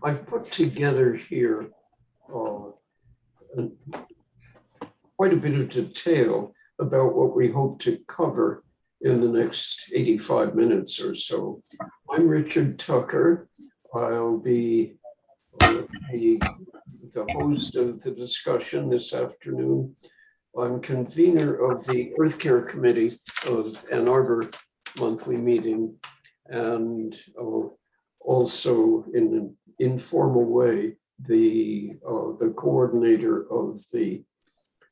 I've put together here quite a bit of detail about what we hope to cover in the next 85 minutes or so. I'm Richard Tucker. I'll be the host of the discussion this afternoon. I'm convener of the Earth Care Committee of Ann Arbor monthly meeting, and also in an informal way, the coordinator of the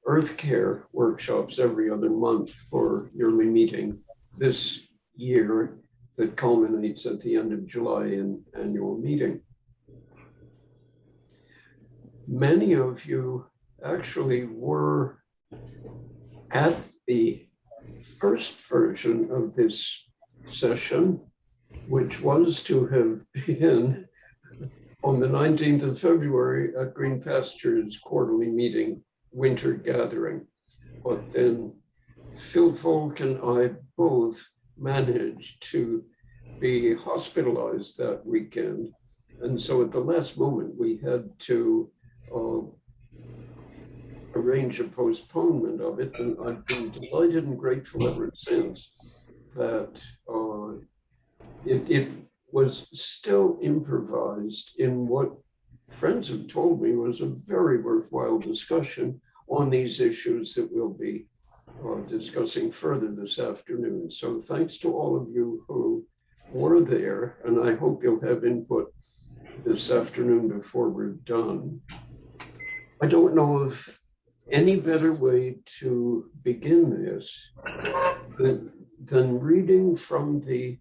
Earth Care workshops every other month for yearly meeting this year that culminates at the end of July in annual meeting. Many of you actually were at the first version of this session, which was to have been on the 19th of February at Green Pastures quarterly meeting winter gathering. But then Phil Folk and I both managed to be hospitalized that weekend. And so at the last moment, we had to arrange a postponement of it. And I've been delighted and grateful ever since that it was still improvised in what friends have told me was a very worthwhile discussion on these issues that we'll be discussing further this afternoon. So thanks to all of you who were there, and I hope you'll have input this afternoon before we're done. I don't know of any better way to begin this than reading from the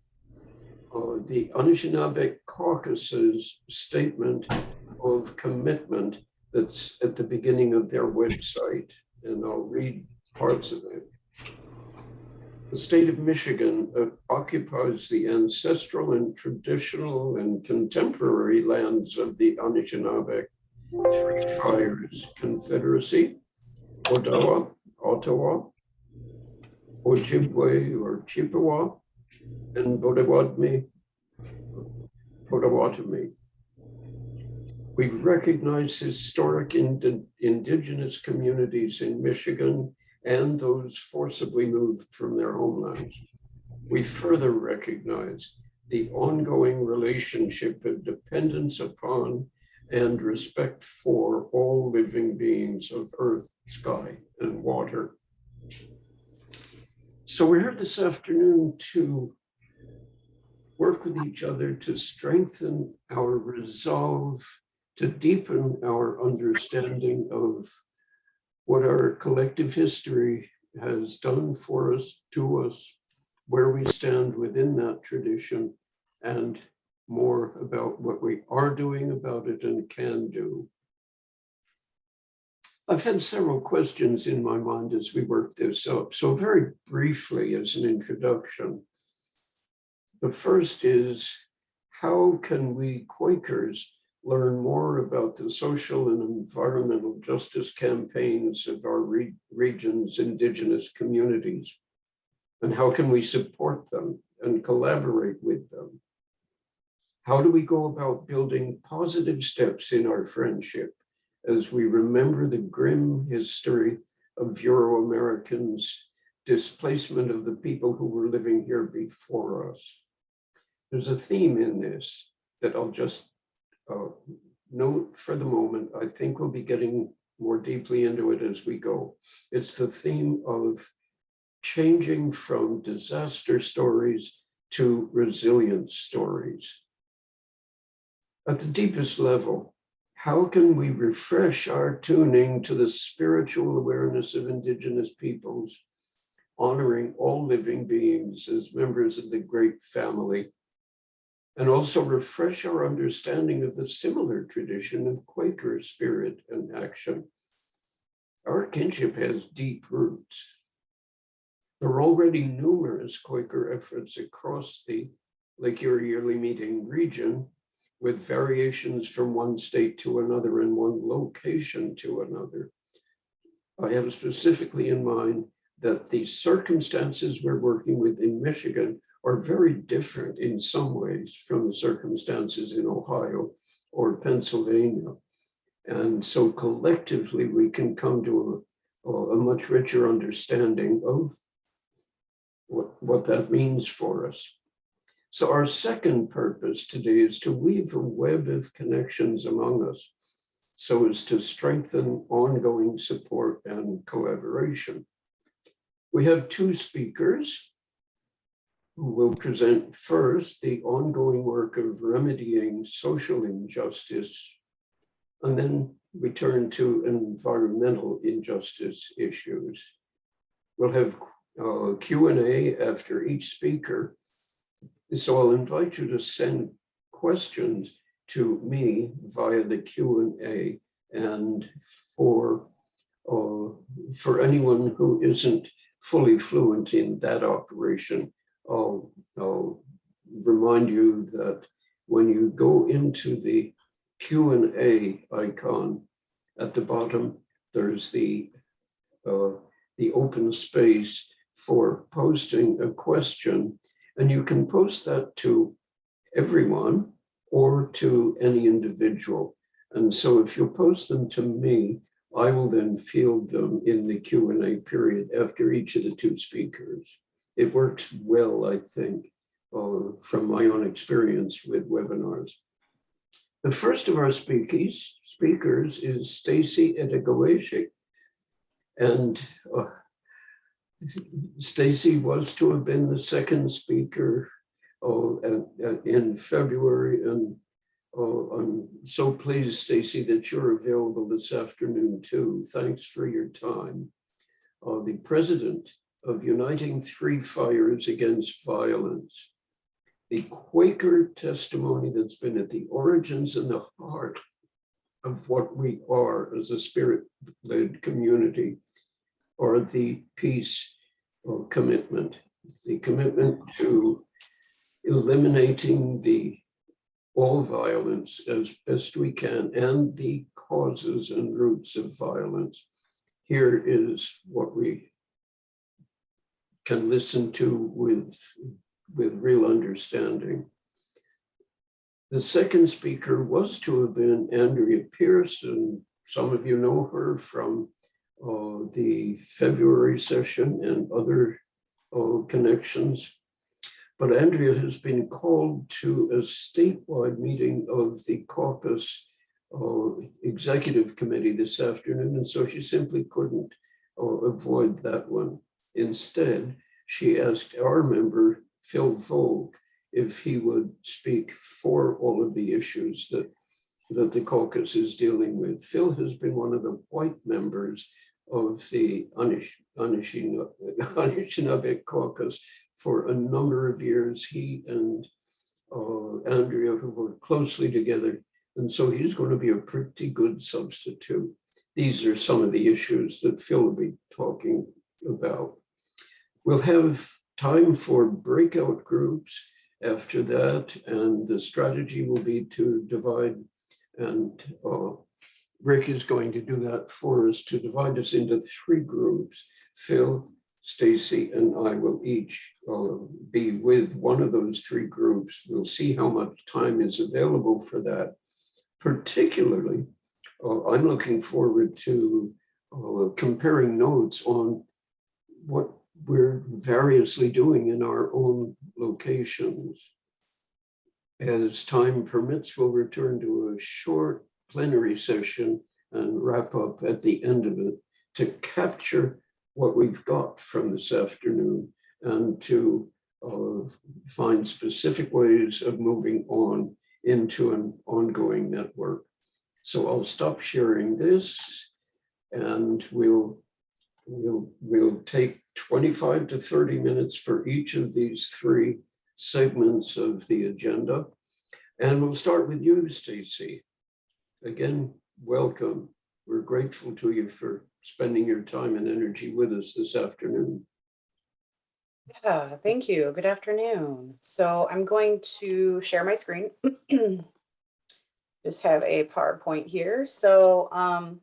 Anishinaabek Caucus's statement of commitment that's at the beginning of their website, and I'll read parts of it. The state of Michigan occupies the ancestral and traditional and contemporary lands of the Anishinaabek Three Fires Confederacy, Ottawa, Ojibwe or Chippewa, and Potawatomi. We recognize historic Indigenous communities in Michigan and those forcibly moved from their homelands. We further recognize the ongoing relationship of dependence upon and respect for all living beings of earth, sky, and water. So we're here this afternoon to work with each other to strengthen our resolve, to deepen our understanding of what our collective history has done for us, to us, where we stand within that tradition, and more about what we are doing about it and can do. I've had several questions in my mind as we work this up. So very briefly as an introduction, the first is, how can we Quakers learn more about the social and environmental justice campaigns of our region's Indigenous communities? And how can we support them and collaborate with them? How do we go about building positive steps in our friendship as we remember the grim history of Euro-Americans' displacement of the people who were living here before us? There's a theme in this that I'll just note for the moment. I think we'll be getting more deeply into it as we go. It's the theme of changing from disaster stories to resilience stories. At the deepest level, how can we refresh our tuning to the spiritual awareness of Indigenous peoples, honoring all living beings as members of the great family, and also refresh our understanding of the similar tradition of Quaker spirit and action? Our kinship has deep roots. There are already numerous Quaker efforts across the Lake Erie Yearly Meeting region, with variations from one state to another and one location to another. I have specifically in mind that the circumstances we're working with in Michigan are very different in some ways from the circumstances in Ohio or Pennsylvania. And so collectively, we can come to a much richer understanding of what that means for us. So our second purpose today is to weave a web of connections among us so as to strengthen ongoing support and collaboration. We have two speakers who will present first the ongoing work of remedying social injustice, and then we turn to environmental injustice issues. We'll have Q&A after each speaker. So I'll invite you to send questions to me via the Q&A, and for anyone who isn't fully fluent in that operation, I'll remind you that when you go into the Q&A icon at the bottom, there's the open space for posting a question, and you can post that to everyone or to any individual. And so if you post them to me, I will then field them in the Q&A period after each of the two speakers. It works well, I think, from my own experience with webinars. The first of our speakers is Stacey Ettawageshik. And Stacey was to have been the second speaker in February, and I'm so pleased, Stacey, that you're available this afternoon too. Thanks for your time. The president of Uniting Three Fires Against Violence, the Quaker testimony that's been at the origins and the heart of what we are as a spirit-led community, or the peace commitment, the commitment to eliminating all violence as best we can, and the causes and roots of violence. Here is what we can listen to with real understanding. The second speaker was to have been Andrea Pierce, and some of you know her from the February session and other connections. But Andrea has been called to a statewide meeting of the caucus executive committee this afternoon, and so she simply couldn't avoid that one. Instead, she asked our member, Phil Vogue, if he would speak for all of the issues that the caucus is dealing with. Phil has been one of the white members of the Anishinaabek Caucus for a number of years. He and Andrea have worked closely together, and so he's going to be a pretty good substitute. These are some of the issues that Phil will be talking about. We'll have time for breakout groups after that, and the strategy will be to divide, and Rick is going to do that for us, to divide us into three groups. Phil, Stacey, and I will each be with one of those three groups. We'll see how much time is available for that. Particularly, I'm looking forward to comparing notes on what we're variously doing in our own locations. As time permits, we'll return to a short plenary session and wrap up at the end of it to capture what we've got from this afternoon and to find specific ways of moving on into an ongoing network. So I'll stop sharing this, and we'll take 25 to 30 minutes for each of these three segments of the agenda. And we'll start with you, Stacey. Again, welcome. We're grateful to you for spending your time and energy with us this afternoon. Yeah, thank you. Good afternoon. So I'm going to share my screen. Just have a PowerPoint here. So, and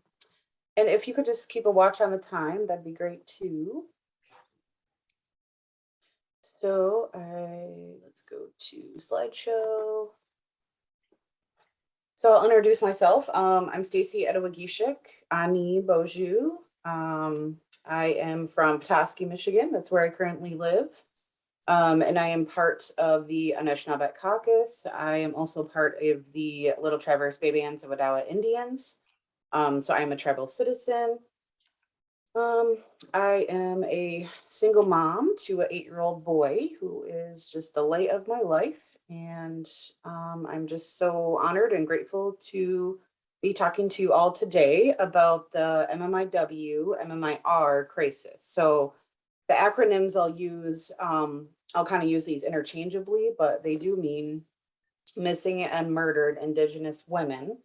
if you could just keep a watch on the time, that'd be great too. So let's go to slideshow. So I'll introduce myself. I'm Stacey Ettawageshik, Ani Boju. I am from Petoskey, Michigan. That's where I currently live. And I am part of the Anishinaabek Caucus. I am also part of the Little Traverse Bay Bands of Odawa Indians. So I am a tribal citizen. Um, I am a single mom to an 8-year-old boy who is just the light of my life. And I'm just so honored and grateful to be talking to you all today about the MMIW, MMIR crisis. So the acronyms I'll use, I'll kind of use these interchangeably, but they do mean missing and murdered Indigenous women,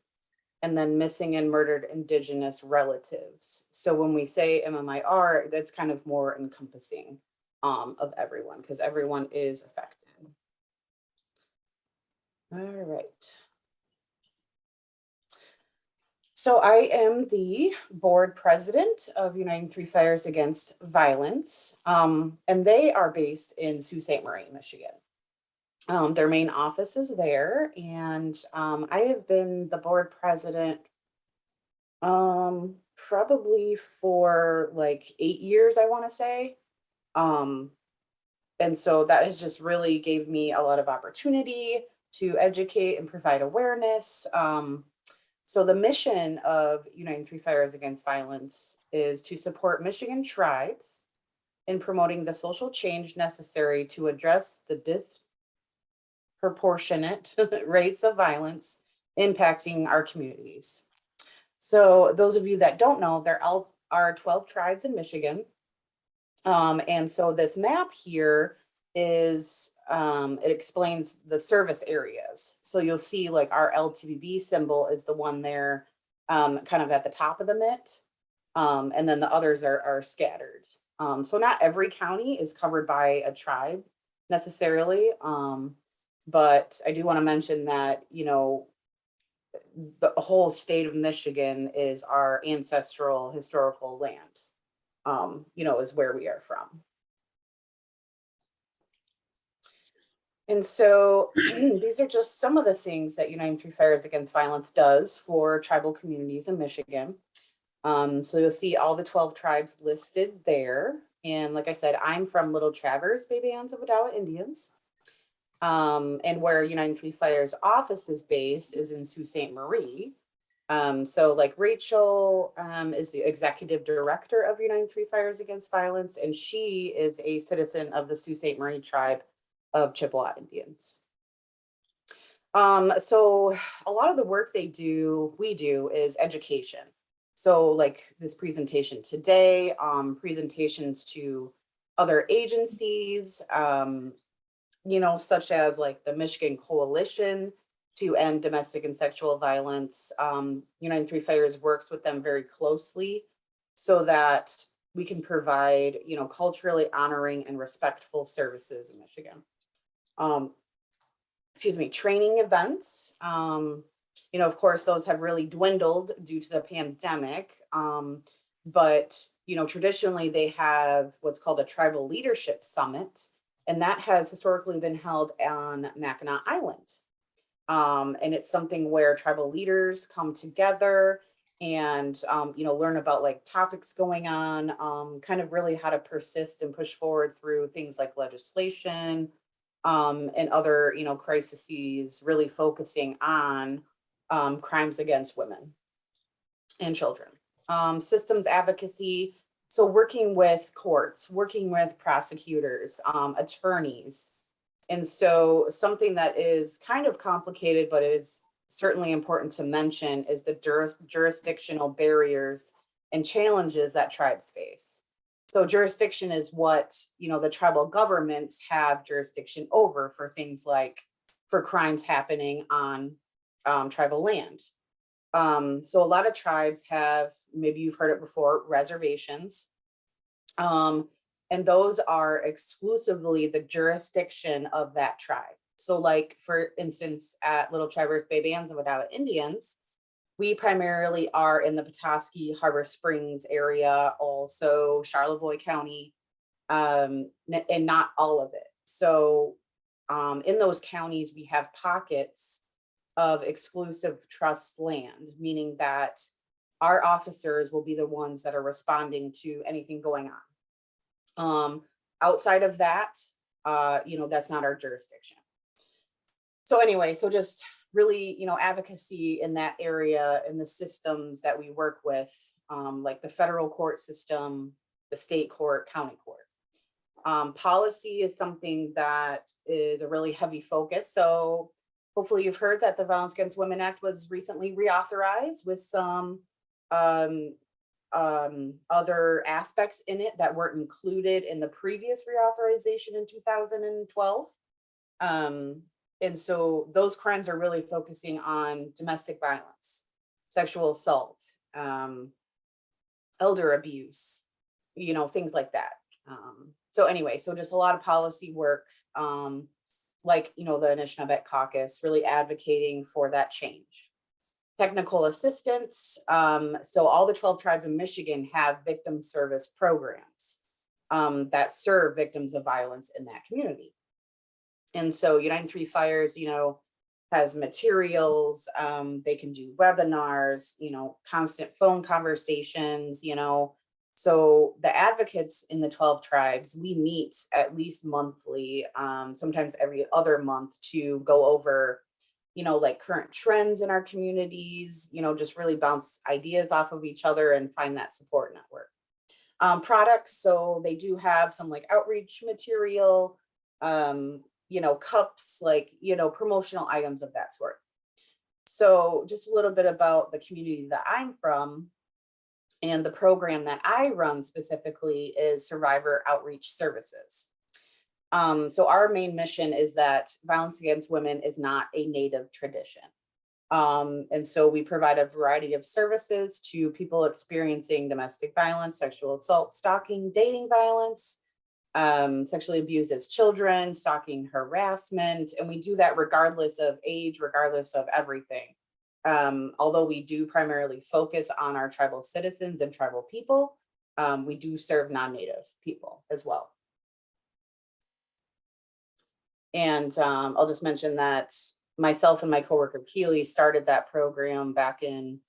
and then missing and murdered Indigenous relatives. So when we say MMIR, that's kind of more encompassing of everyone, because everyone is affected. All right. So I am the board president of Uniting Three Fires Against Violence, and they are based in Sault Ste. Marie, Michigan. Their main office is there, and I have been the board president probably for like 8 years, I want to say. Um, and so that has just really gave me a lot of opportunity to educate and provide awareness. So the mission of Uniting Three Fires Against Violence is to support Michigan tribes in promoting the social change necessary to address the disproportionate rates of violence impacting our communities. So those of you that don't know, there are 12 tribes in Michigan. And so this map here is, it explains the service areas. So you'll see like our LTBB symbol is the one there, kind of at the top of the mitt. And then the others are scattered. So not every county is covered by a tribe necessarily. But I do want to mention that, you know, the whole state of Michigan is our ancestral historical land, you know, is where we are from. And so these are just some of the things that Uniting Three Fires Against Violence does for tribal communities in Michigan. So you'll see all the 12 tribes listed there. And like I said, I'm from Little Traverse Bay Bands of Odawa Indians. And where Uniting Three Fires office is based is in Sault Ste. Marie. So like Rachel is the executive director of Uniting Three Fires Against Violence, and she is a citizen of the Sault Ste. Marie tribe of Chippewa Indians. So a lot of the work we do is education. So like this presentation today, presentations to other agencies, you know, such as like the Michigan Coalition to End Domestic and Sexual Violence. Uniting Three Fires works with them very closely so that we can provide, you know, culturally honoring and respectful services in Michigan. Training events. You know, of course, those have really dwindled due to the pandemic. But, you know, traditionally they have what's called a tribal leadership summit, and that has historically been held on Mackinac Island. And it's something where tribal leaders come together and, you know, learn about like topics going on, kind of really how to persist and push forward through things like legislation, and other, you know, crises, really focusing on crimes against women and children. Systems advocacy, so working with courts, working with prosecutors, attorneys. And so something that is kind of complicated, but is certainly important to mention is the jurisdictional barriers and challenges that tribes face. So jurisdiction is what, you know, the tribal governments have jurisdiction over for things like for crimes happening on tribal land. So a lot of tribes have, maybe you've heard it before, reservations. And those are exclusively the jurisdiction of that tribe. So like, for instance, at Little Traverse Bay Bands of Odawa Indians, we primarily are in the Petoskey, Harbor Springs area, also Charlevoix County, and not all of it. So in those counties, we have pockets of exclusive trust land, meaning that our officers will be the ones that are responding to anything going on. Outside of that, that's not our jurisdiction. So anyway, so just really, advocacy in that area and the systems that we work with, like the federal court system, the state court, county court. Policy is something that is a really heavy focus. So hopefully you've heard that the Violence Against Women Act was recently reauthorized with some other aspects in it that weren't included in the previous reauthorization in 2012. And so those crimes are really focusing on domestic violence, sexual assault, elder abuse, things like that. So anyway, so just a lot of policy work, like, the Anishinaabek Caucus, really advocating for that change. Technical assistance. So all the 12 tribes in Michigan have victim service programs that serve victims of violence in that community. And so United Three Fires, has materials, they can do webinars, constant phone conversations, So the advocates in the 12 tribes, we meet at least monthly, sometimes every other month, to go over, like current trends in our communities, just really bounce ideas off of each other and find that support network. Products, so they do have some like outreach material, cups, like, promotional items of that sort. So just a little bit about the community that I'm from, and the program that I run specifically is Survivor Outreach Services. So our main mission is that violence against women is not a Native tradition. And so we provide a variety of services to people experiencing domestic violence, sexual assault, stalking, dating violence, sexually abused as children, stalking, harassment, and we do that regardless of age, regardless of everything. Although we do primarily focus on our tribal citizens and tribal people, we do serve non-Native people as well. And I'll just mention that myself and my coworker Keely started that program back in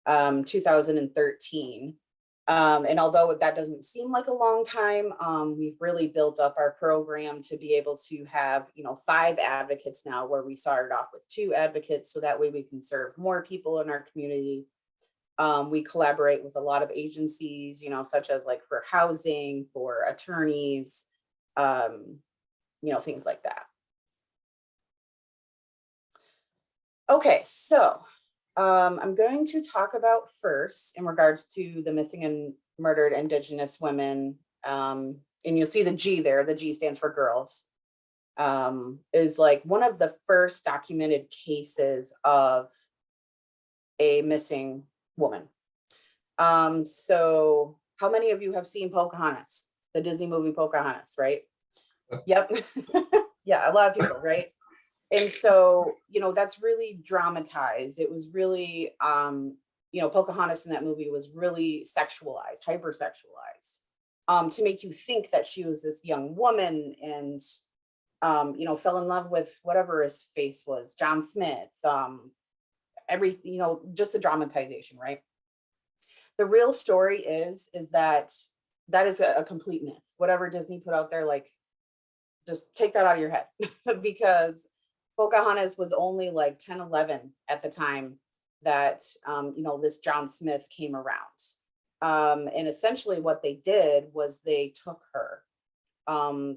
2013. And although that doesn't seem like a long time, we've really built up our program to be able to have, 5 advocates now, where we started off with 2 advocates. So that way we can serve more people in our community. We collaborate with a lot of agencies, such as like for housing, for attorneys, things like that. Okay, so I'm going to talk about first in regards to the missing and murdered Indigenous women. And you'll see the G there, the G stands for girls, is like one of the first documented cases of a missing woman. So how many of you have seen Pocahontas, the Disney movie Pocahontas, right? Yep. Yeah, a lot of people, right? And so, that's really dramatized. It was really, Pocahontas in that movie was really sexualized, hypersexualized, to make you think that she was this young woman and, fell in love with whatever his face was, John Smith, everything, just the dramatization, right? The real story is that is a complete myth. Whatever Disney put out there, like, just take that out of your head because Pocahontas was only like 10, 11 at the time that, this John Smith came around. And essentially what they did was they took her.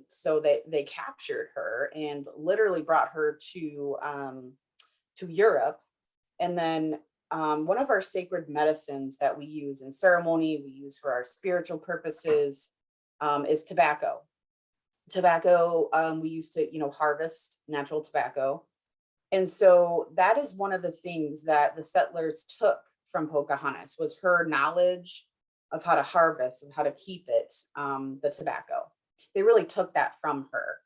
So they captured her and literally brought her to Europe. And then one of our sacred medicines that we use in ceremony, we use for our spiritual purposes, is tobacco. Tobacco, we used to, harvest natural tobacco. And so that is one of the things that the settlers took from Pocahontas, was her knowledge of how to harvest and how to keep it, the tobacco. They really took that from her.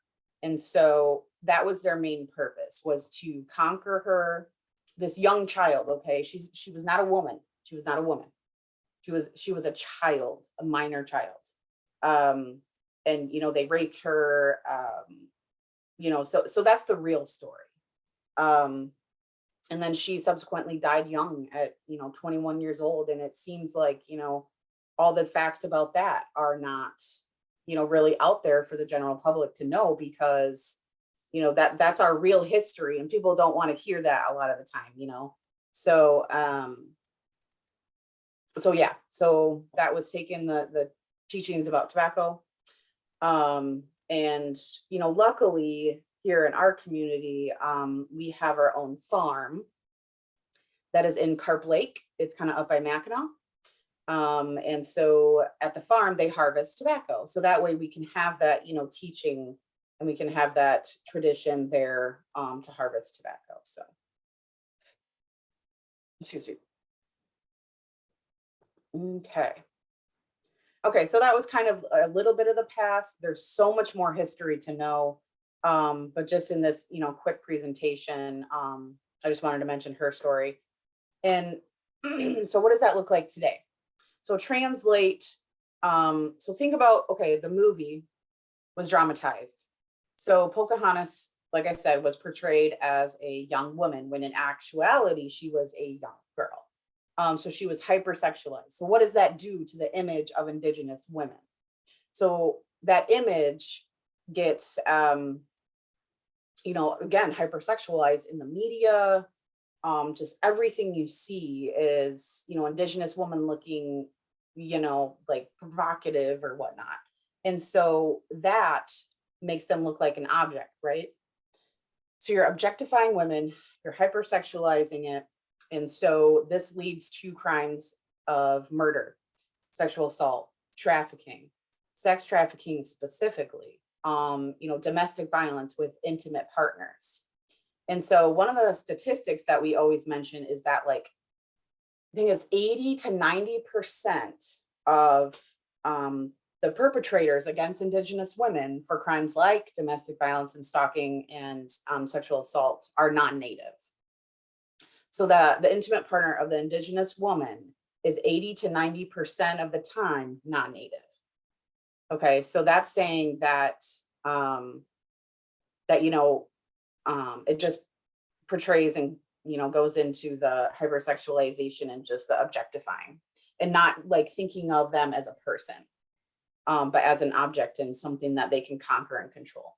And so that was their main purpose, was to conquer her, this young child. Okay. She was not a woman. She was not a woman. She was a child, a minor child. And, they raped her, so that's the real story. And then she subsequently died young at, 21 years old. And it seems like, all the facts about that are not, really out there for the general public to know, because, that's our real history, and people don't want to hear that a lot of the time. So, yeah, so that was taken, the teachings about tobacco. And, luckily here in our community, we have our own farm that is in Carp Lake. It's kind of up by Mackinac. And so at the farm, they harvest tobacco. So that way we can have that, teaching, and we can have that tradition there, to harvest tobacco. So, excuse me. Okay, so that was kind of a little bit of the past. There's so much more history to know. But just in this, quick presentation, I just wanted to mention her story. And so what does that look like today? So translate, so think about, okay, the movie was dramatized. So Pocahontas, like I said, was portrayed as a young woman, when in actuality, she was a young girl. So she was hypersexualized. So what does that do to the image of Indigenous women? So that image gets, again, hypersexualized in the media. Just everything you see is, Indigenous woman looking, like provocative or whatnot. And so that makes them look like an object, right? So you're objectifying women, you're hypersexualizing it. And so this leads to crimes of murder, sexual assault, trafficking, sex trafficking specifically, domestic violence with intimate partners. And so one of the statistics that we always mention is that, like, I think it's 80 to 90% of the perpetrators against Indigenous women for crimes like domestic violence and stalking and sexual assault are non-native. So the intimate partner of the Indigenous woman is 80 to 90% of the time non-native. Okay, so that's saying that it just portrays and goes into the hypersexualization and just the objectifying, and not like thinking of them as a person, but as an object and something that they can conquer and control.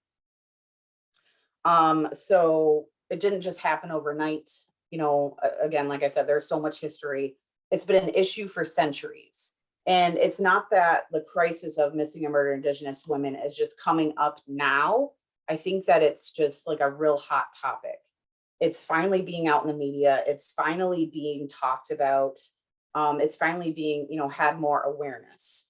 So it didn't just happen overnight. Again, like I said, there's so much history. It's been an issue for centuries. And it's not that the crisis of missing and murdered Indigenous women is just coming up now. I think that it's just like a real hot topic. It's finally being out in the media. It's finally being talked about. It's finally being, had more awareness.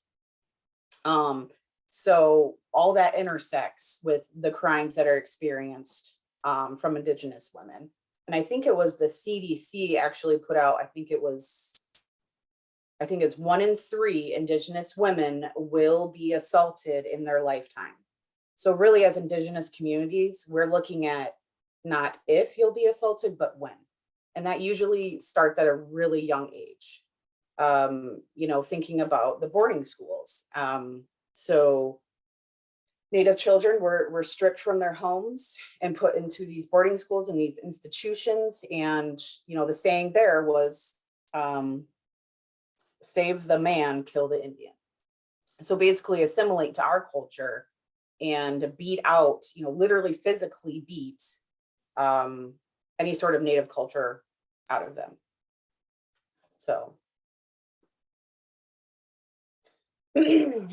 So all that intersects with the crimes that are experienced from Indigenous women. And I think it was the CDC actually put out, I think it's 1 in 3 Indigenous women will be assaulted in their lifetime. So really, as Indigenous communities, we're looking at not if you'll be assaulted, but when. And that usually starts at a really young age. Thinking about the boarding schools. So Native children were stripped from their homes and put into these boarding schools and these institutions. And, the saying there was, save the man, kill the Indian. So basically assimilate to our culture and beat out, literally physically beat any sort of Native culture out of them. So,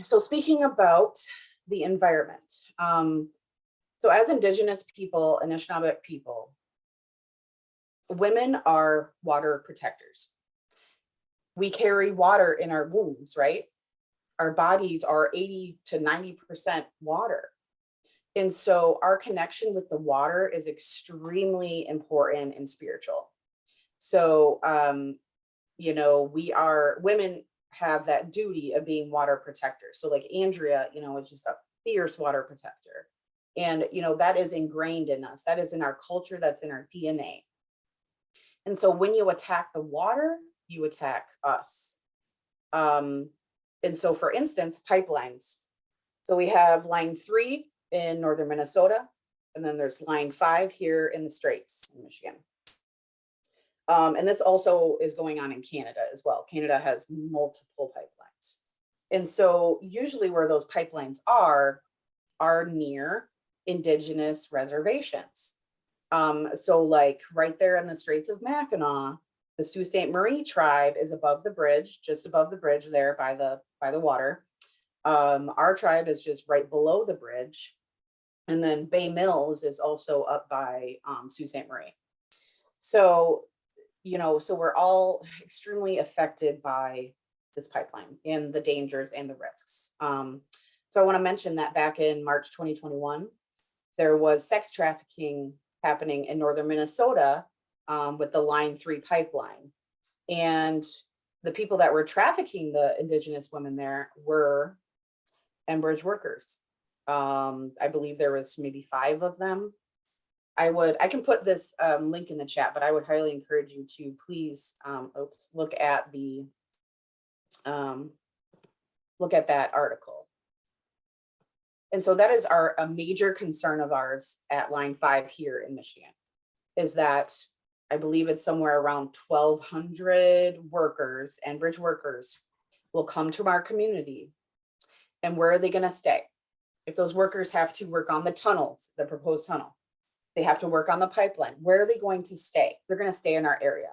so speaking about the environment. So as Indigenous people, Anishinaabek people, women are water protectors. We carry water in our wombs, right? Our bodies are 80 to 90% water. And so our connection with the water is extremely important and spiritual. So, women have that duty of being water protectors. So like Andrea, is just a fierce water protector. And, that is ingrained in us. That is in our culture. That's in our DNA. And so when you attack the water, you attack us. And so for instance, pipelines. So we have line 3 in northern Minnesota, and then there's line 5 here in the Straits in Michigan. And this also is going on in Canada as well. Canada has multiple pipelines. And so usually where those pipelines are near Indigenous reservations. So like right there in the Straits of Mackinac, the Sault Ste. Marie tribe is above the bridge, just above the bridge there by the water. Our tribe is just right below the bridge. And then Bay Mills is also up by Sault Ste. Marie. So, so we're all extremely affected by this pipeline and the dangers and the risks. So I want to mention that back in March 2021, there was sex trafficking happening in northern Minnesota with the Line 3 pipeline. And the people that were trafficking the Indigenous women there were Enbridge workers. I believe there was maybe 5 of them. I can put this link in the chat, but I would highly encourage you to please look at that article. And so that is a major concern of ours at Line 5 here in Michigan, is that I believe it's somewhere around 1,200 workers, Enbridge workers, will come to our community. And where are they going to stay? If those workers have to work on the tunnels, the proposed tunnel, they have to work on the pipeline, where are they going to stay? They're going to stay in our area.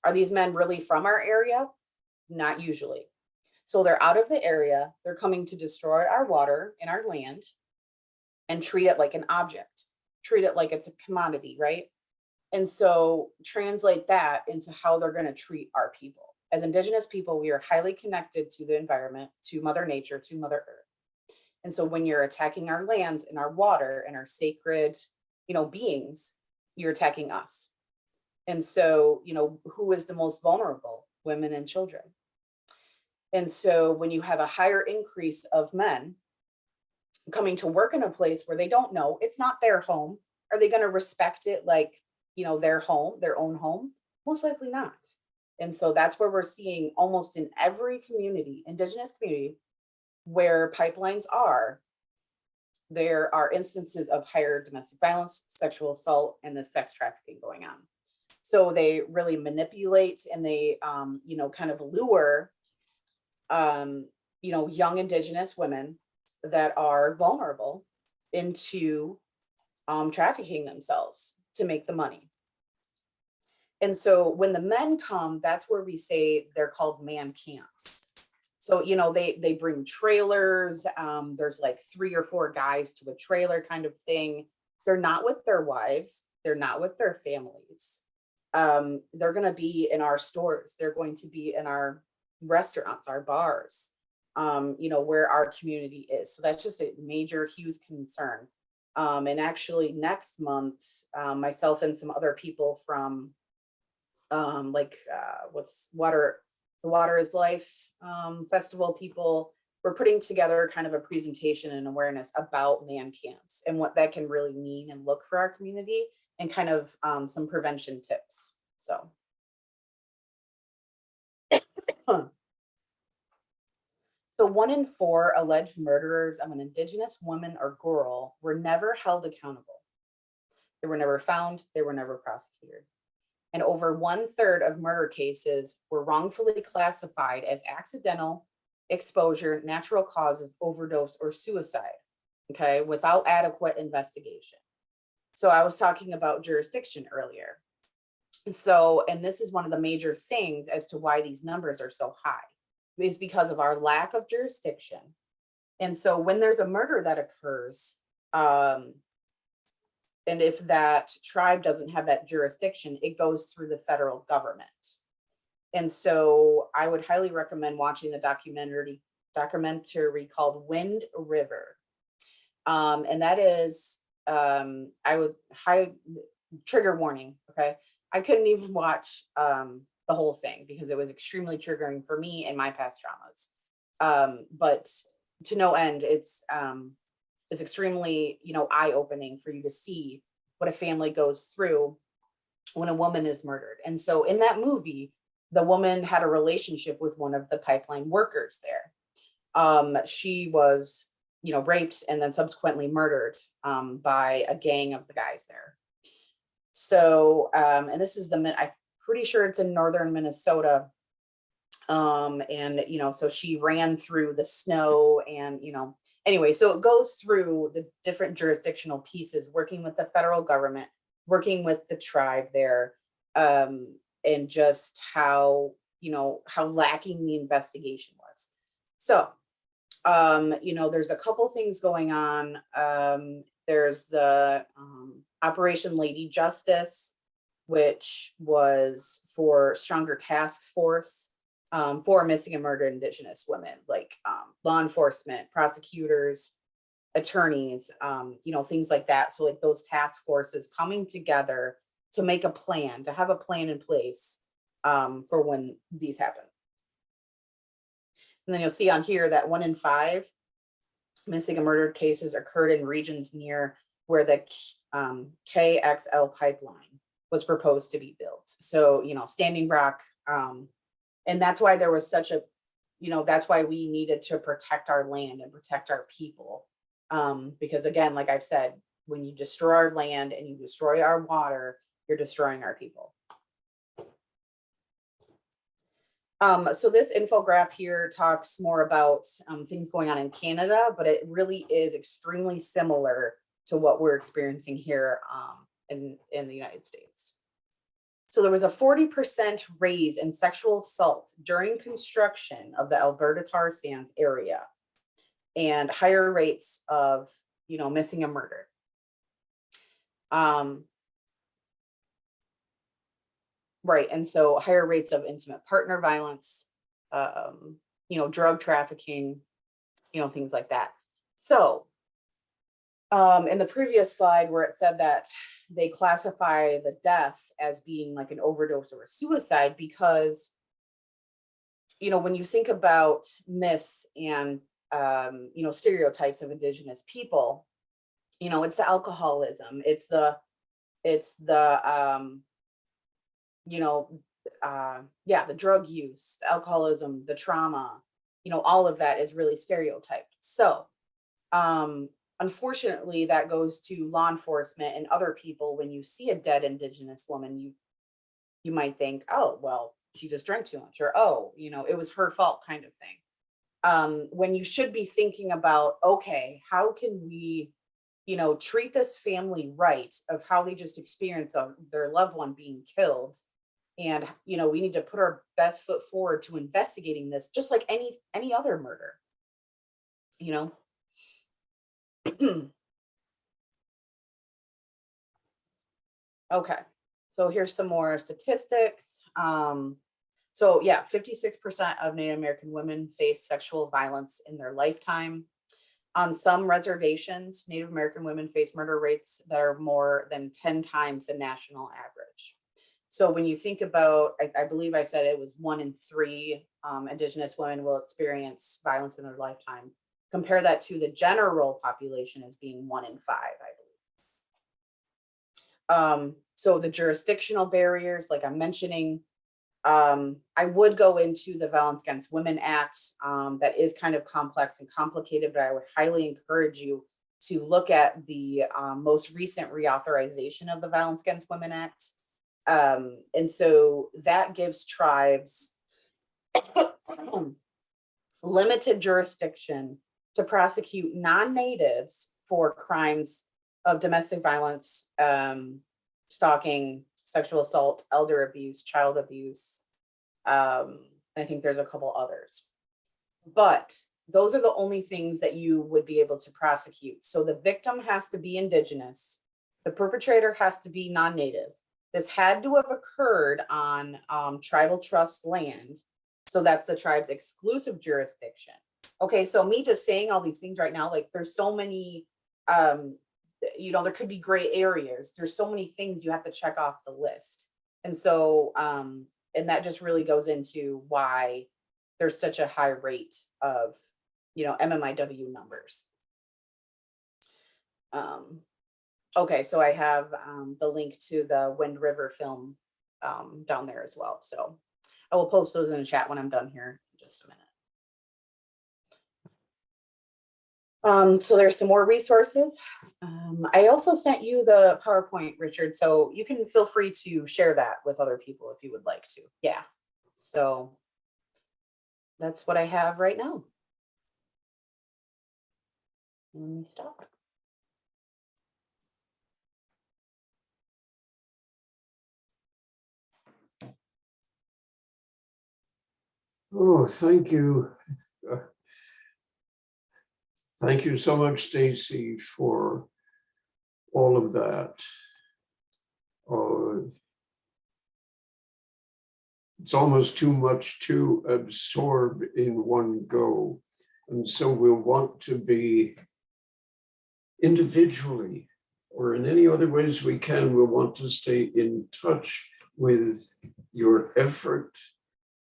Are these men really from our area? Not usually. So they're out of the area. They're coming to destroy our water and our land and treat it like an object, treat it like it's a commodity, right? And so translate that into how they're going to treat our people. As Indigenous people, we are highly connected to the environment, to Mother Nature, to Mother Earth. And so when you're attacking our lands and our water and our sacred, beings, you're attacking us. And so, who is the most vulnerable? Women and children. And so when you have a higher increase of men coming to work in a place where they don't know, it's not their home, are they going to respect it like, their home, their own home? Most likely not. And so that's where we're seeing almost in every community, Indigenous community, where pipelines are, there are instances of higher domestic violence, sexual assault, and the sex trafficking going on. So they really manipulate and they, kind of lure, young Indigenous women that are vulnerable into trafficking themselves to make the money. And so when the men come, that's where we say they're called man camps. So, they bring trailers. There's like 3 or 4 guys to a trailer kind of thing. They're not with their wives. They're not with their families. They're going to be in our stores. They're going to be in our restaurants, our bars, where our community is. So that's just a major, huge concern. And actually next month, myself and some other people from the Water is Life festival people, we're putting together kind of a presentation and awareness about man camps and what that can really mean and look for our community and kind of some prevention tips. So. So 1 in 4 alleged murderers of an Indigenous woman or girl were never held accountable. They were never found. They were never prosecuted. And over 1/3 of murder cases were wrongfully classified as accidental, exposure, natural causes, overdose, or suicide, okay, without adequate investigation. So I was talking about jurisdiction earlier. So, and this is one of the major things as to why these numbers are so high, is because of our lack of jurisdiction. And so when there's a murder that occurs, and if that tribe doesn't have that jurisdiction, it goes through the federal government. And so I would highly recommend watching the documentary called Wind River. And that is, trigger warning, okay? I couldn't even watch the whole thing because it was extremely triggering for me and my past traumas. But to no end, it's extremely, eye-opening for you to see what a family goes through when a woman is murdered. And so in that movie, the woman had a relationship with one of the pipeline workers there. She was, raped and then subsequently murdered by a gang of the guys there. So, and this is I'm pretty sure it's in northern Minnesota. And, you know, so she ran through the snow and, you know, anyway, so it goes through the different jurisdictional pieces, working with the federal government, working with the tribe there, and just how, you know, how lacking the investigation was. So, you know, there's a couple things going on. There's the Operation Lady Justice, which was for stronger task force for missing and murdered Indigenous women, like law enforcement, prosecutors, attorneys, you know, things like that. So like those task forces coming together to make a plan, to have a plan in place for when these happen. And then you'll see on here that 1 in 5 missing and murdered cases occurred in regions near where the KXL pipeline was proposed to be built. So, you know, Standing Rock, and that's why there was such a, you know, that's why we needed to protect our land and protect our people. Because again, like I've said, when you destroy our land and you destroy our water, you're destroying our people. So this infographic here talks more about things going on in Canada, but it really is extremely similar to what we're experiencing here in the United States. So there was a 40% raise in sexual assault during construction of the Alberta tar sands area, and higher rates of, you know, missing and murdered. Right, and so higher rates of intimate partner violence, you know, drug trafficking, you know, things like that. So in the previous slide where it said that they classify the death as being like an overdose or a suicide, because, you know, when you think about myths and, you know, stereotypes of Indigenous people, you know, it's the alcoholism, it's the, you know, yeah, the drug use, the alcoholism, the trauma, you know, all of that is really stereotyped. So, unfortunately, that goes to law enforcement and other people. When you see a dead Indigenous woman, you might think, oh, well, she just drank too much, or oh, you know, it was her fault, kind of thing. When you should be thinking about, okay, how can we, you know, treat this family right of how they just experienced their loved one being killed. And, you know, we need to put our best foot forward to investigating this, just like any other murder, you know. Okay, so here's some more statistics. So yeah, 56% of Native American women face sexual violence in their lifetime. On some reservations, Native American women face murder rates that are more than 10 times the national average. So when you think about, I believe I said it was 1 in 3 Indigenous women will experience violence in their lifetime. Compare that to the general population as being 1 in 5, I believe. So the jurisdictional barriers, like I'm mentioning, I would go into the Violence Against Women Act. That is kind of complex and complicated, but I would highly encourage you to look at the most recent reauthorization of the Violence Against Women Act. And so that gives tribes limited jurisdiction to prosecute non-natives for crimes of domestic violence, stalking, sexual assault, elder abuse, child abuse. I think there's a couple others, but those are the only things that you would be able to prosecute. So the victim has to be Indigenous. The perpetrator has to be non-native. This had to have occurred on tribal trust land. So that's the tribe's exclusive jurisdiction. Okay, so me just saying all these things right now, like there's so many, you know, there could be gray areas. There's so many things you have to check off the list. And so, and that just really goes into why there's such a high rate of, you know, MMIW numbers. Okay, so I have the link to the Wind River film down there as well. So I will post those in the chat when I'm done here in just a minute. So there's some more resources. I also sent you the PowerPoint, Richard, so you can feel free to share that with other people if you would like to. Yeah, so that's what I have right now. Let me stop. Oh, thank you. Uh, Thank you so much, Stacey, for all of that. It's almost too much to absorb in one go. And so we'll want to be individually or in any other ways we can, we'll want to stay in touch with your effort.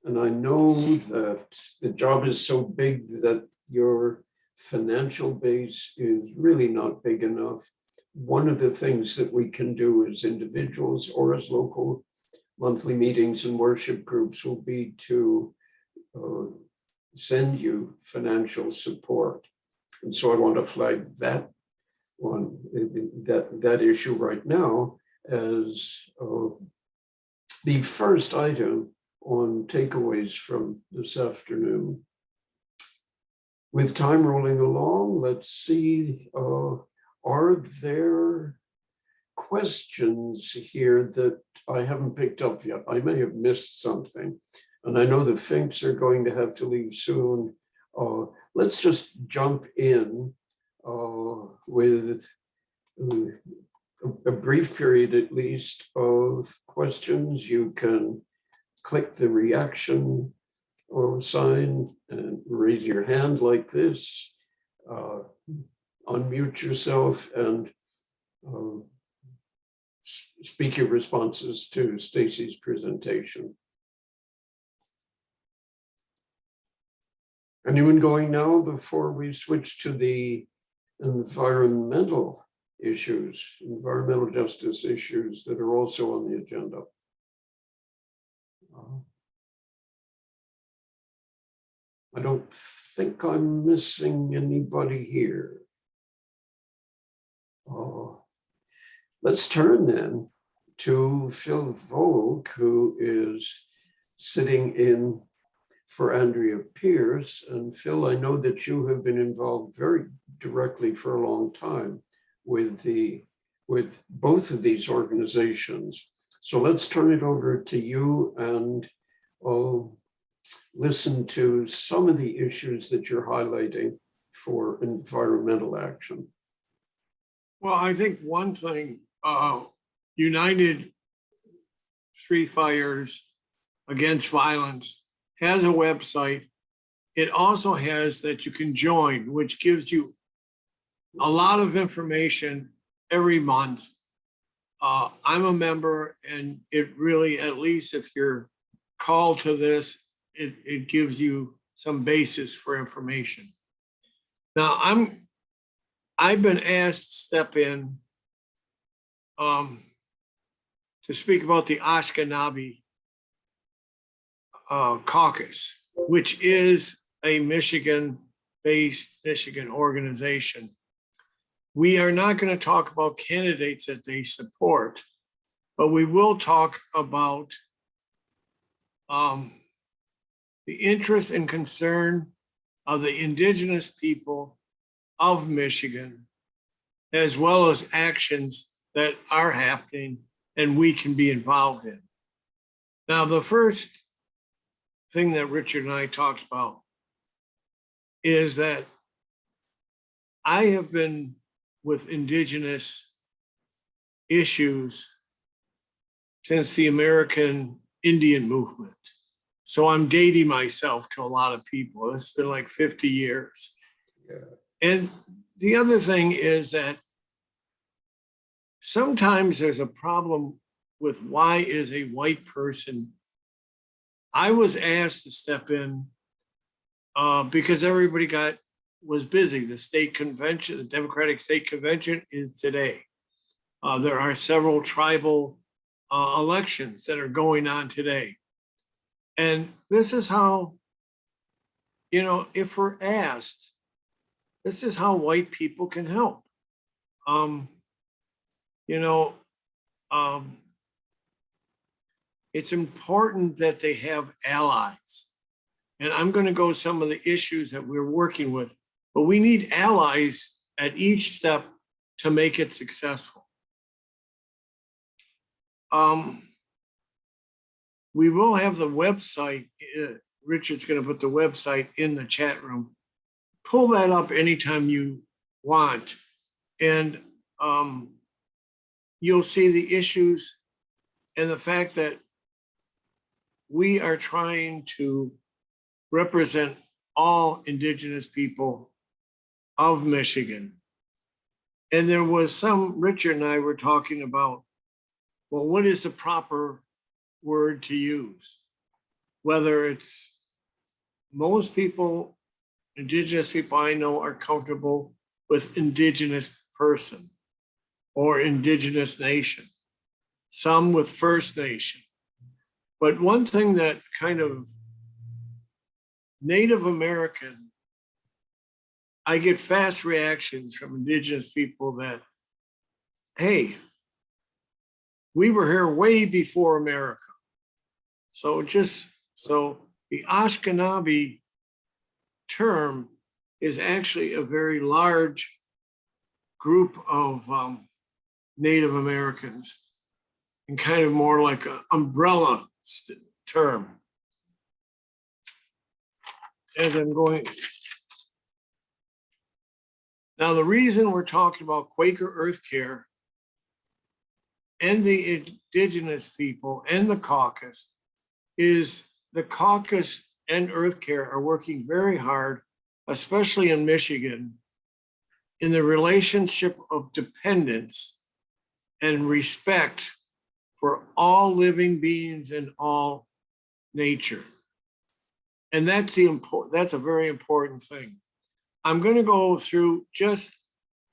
And I know that the job is so big that your financial base is really not big enough. One of the things that we can do as individuals or as local monthly meetings and worship groups will be to send you financial support. And so I want to flag that one, that issue right now as the first item on takeaways from this afternoon. With time rolling along, let's see, are there questions here that I haven't picked up yet? I may have missed something. And I know the Finks are going to have to leave soon. Let's just jump in with a brief period at least of questions. You can click the reaction sign and raise your hand like this, unmute yourself and speak your responses to Stacey's presentation. Anyone going now before we switch to the environmental issues, environmental justice issues that are also on the agenda? I don't think I'm missing anybody here. Let's turn then to Phil Vogue, who is sitting in for Andrea Pierce. And Phil, I know that you have been involved very directly for a long time with both of these organizations. So let's turn it over to you and listen to some of the issues that you're highlighting for environmental action. Well, I think one thing, United Street Fires Against Violence has a website. It also has that you can join, which gives you a lot of information every month. I'm a member, and it really, at least if you're called to this, it gives you some basis for information. Now, I've been asked to step in to speak about the Anishinaabek Caucus, which is a Michigan-based Michigan organization. We are not going to talk about candidates that they support, but we will talk about the interest and concern of the Indigenous people of Michigan, as well as actions that are happening and we can be involved in. Now, the first thing that Richard and I talked about is that I have been with Indigenous issues since the American Indian movement. So I'm dating myself to a lot of people. It's been like 50 years. Yeah. And the other thing is that sometimes there's a problem with why is a white person. I was asked to step in because everybody was busy. The state convention, the Democratic State Convention is today. There are several tribal elections that are going on today. And this is how, if we're asked, this is how white people can help. You know, it's important that they have allies. And I'm going to go some of the issues that we're working with, but we need allies at each step to make it successful. We will have the website. Richard's going to put the website in the chat room. Pull that up anytime you want. And you'll see the issues and the fact that we are trying to represent all Indigenous people of Michigan. And there was some, Richard and I were talking about, well, what is the proper word to use? Whether it's most people, Indigenous people I know are comfortable with Indigenous person or Indigenous nation, some with First Nation. But one thing that kind of Native American, I get fast reactions from Indigenous people that, hey, we were here way before America. So the Ashkenazi term is actually a very large group of Native Americans and kind of more like an umbrella term. As I'm going. Now, the reason we're talking about Quaker Earth Care and the Indigenous people and the caucus is the caucus and Earth Care are working very hard, especially in Michigan, in the relationship of dependence and respect for all living beings and all nature. And that's a very important thing. I'm going to go through just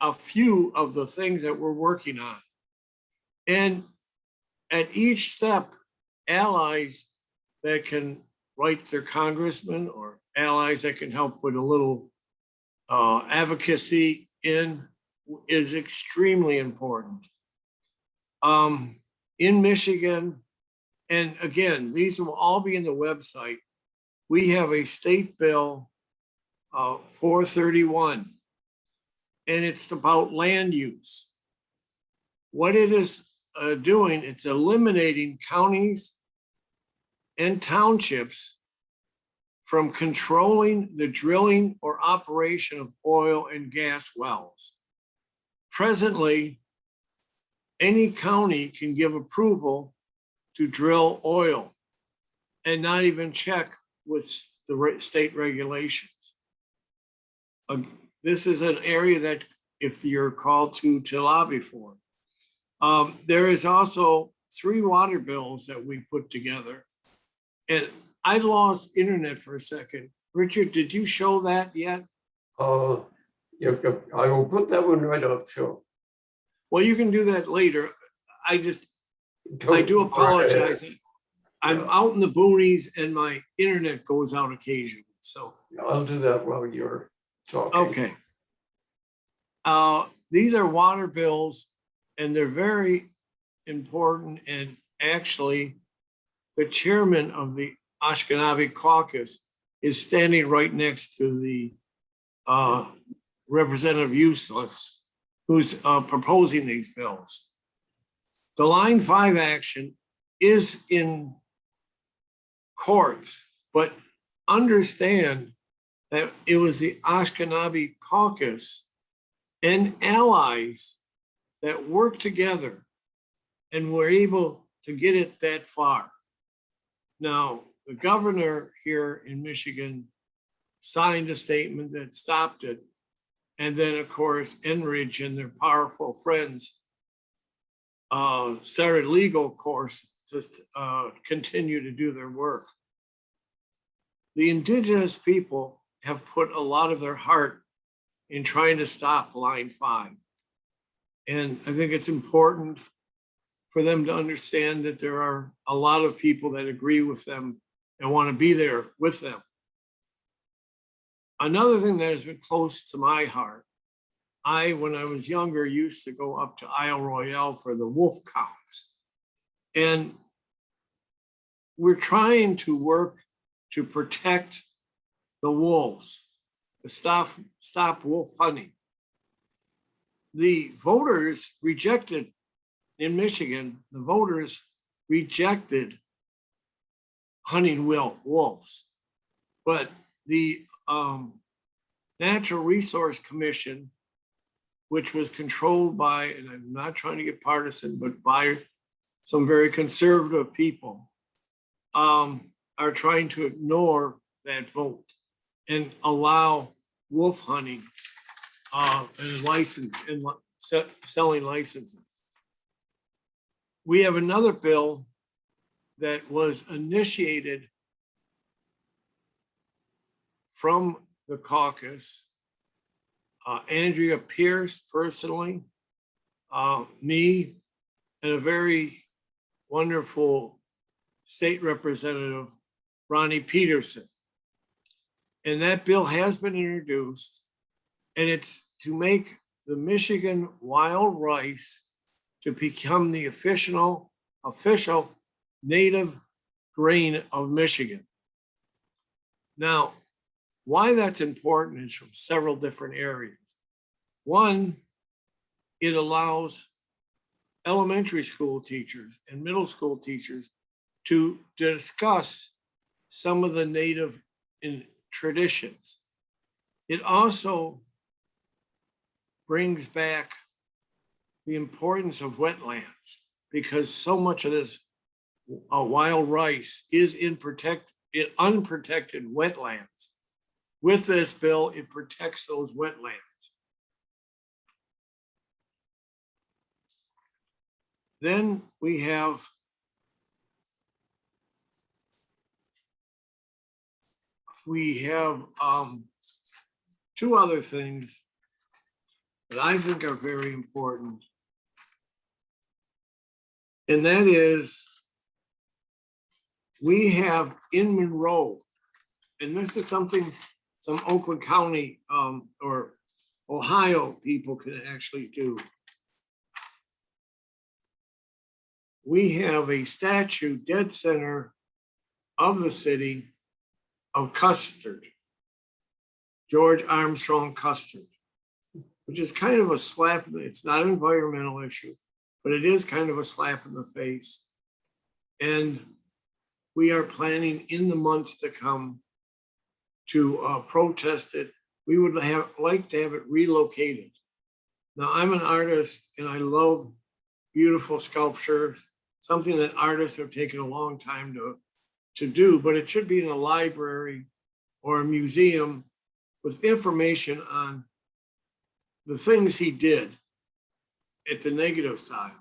a few of the things that we're working on. And at each step, allies that can write their congressman or allies that can help with a little advocacy is extremely important. In Michigan, and again, these will all be in the website, we have a state bill 431, and it's about land use. What it is doing, it's eliminating counties and townships from controlling the drilling or operation of oil and gas wells. Presently, any county can give approval to drill oil and not even check with the state regulations. This is an area that if you're called to lobby for. There is also 3 water bills that we put together. And I lost internet for a second. Richard, did you show that yet? Yeah, I will put that one right up, sure. Well, you can do that later. I do apologize. I'm out in the boonies and my internet goes out occasionally. So I'll do that while you're talking. Okay. These are water bills and they're very important. And actually, the chairman of the Anishinaabek Caucus is standing right next to the Representative Useless, who's proposing these bills. The Line 5 action is in courts, but understand that it was the Anishinaabek Caucus and allies that worked together and were able to get it that far. Now, the governor here in Michigan signed a statement that stopped it. And then, of course, Enbridge and their powerful friends started legal course to continue to do their work. The Indigenous people have put a lot of their heart in trying to stop Line 5. And I think it's important for them to understand that there are a lot of people that agree with them and want to be there with them. Another thing that has been close to my heart, when I was younger, used to go up to Isle Royale for the wolf counts. And we're trying to work to protect the wolves, to stop wolf hunting. The voters rejected, in Michigan, the voters rejected hunting wolves. But the Natural Resource Commission, which was controlled by, and I'm not trying to get partisan, but by some very conservative people, are trying to ignore that vote and allow wolf hunting and selling licenses. We have another bill that was initiated from the caucus. Andrea Pierce personally, me, and a very wonderful state representative, Ronnie Peterson. And that bill has been introduced, and it's to make the Michigan wild rice to become the official native grain of Michigan. Now, why that's important is from several different areas. One, it allows elementary school teachers and middle school teachers to discuss some of the native traditions. It also brings back the importance of wetlands, because so much of this wild rice is in unprotected wetlands. With this bill, it protects those wetlands. Then we have two other things that I think are very important. And that is, we have in Monroe, and this is something some Oakland County or Ohio people can actually do. We have a statue dead center of the city of Custard, George Armstrong Custard, which is kind of a slap. It's not an environmental issue, but it is kind of a slap in the face. And we are planning in the months to come to protest it. We would like to have it relocated. Now, I'm an artist and I love beautiful sculptures, something that artists have taken a long time to do, but it should be in a library or a museum with information on the things he did at the negative side,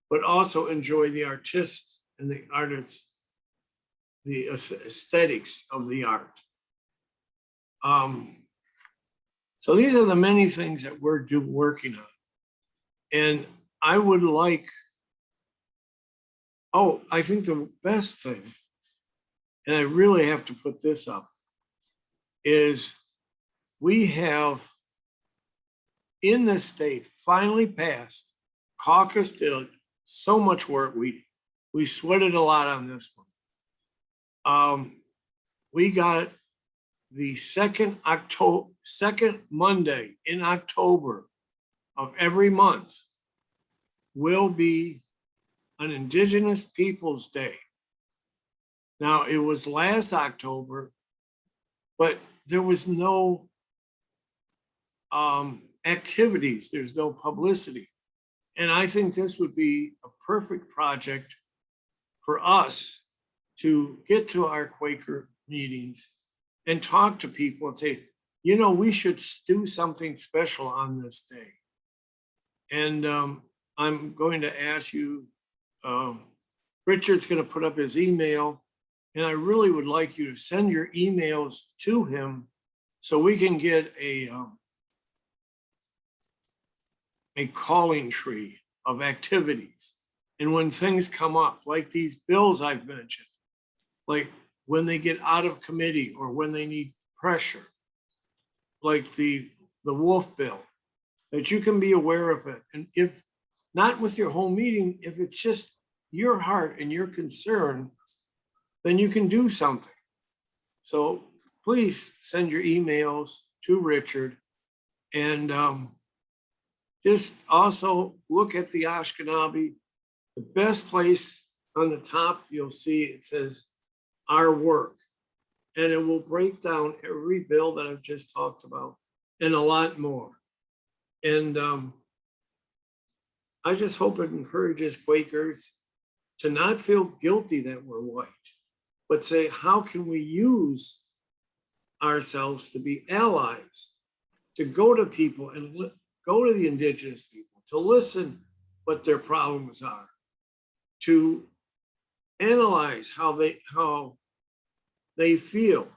but also enjoy the artists and the artists, the aesthetics of the art. So these are the many things that we're working on. And I would like, I think the best thing, and I really have to put this up, is we have in this state finally passed. Caucus did so much work. We sweated a lot on this one. We got the second Monday in October of every month will be an Indigenous Peoples Day. Now, it was last October, but there was no activities, there's no publicity. And I think this would be a perfect project for us to get to our Quaker meetings and talk to people and say, you know, we should do something special on this day. And I'm going to ask you, Richard's going to put up his email, and I really would like you to send your emails to him so we can get a calling tree of activities. And when things come up, like these bills I've mentioned, like when they get out of committee or when they need pressure, like the wolf bill, that you can be aware of it. And if not with your whole meeting, if it's just your heart and your concern, then you can do something. So please send your emails to Richard, and just also look at the Anishinaabe. The best place on the top, you'll see it says our work, and it will break down every bill that I've just talked about and a lot more. And I just hope it encourages Quakers to not feel guilty that we're white, but say, how can we use ourselves to be allies, to go to people and go to the Indigenous people, to listen what their problems are, to analyze how they feel,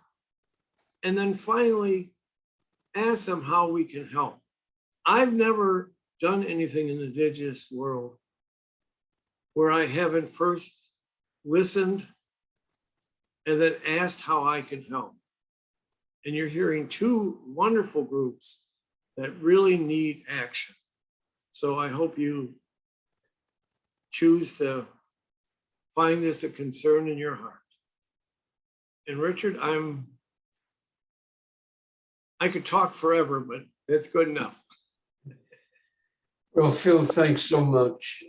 and then finally ask them how we can help. I've never done anything in the Indigenous world where I haven't first listened and then asked how I can help. And you're hearing two wonderful groups that really need action. So I hope you choose to find this a concern in your heart. And Richard, I could talk forever, but that's good enough. Well, Phil, thanks so much.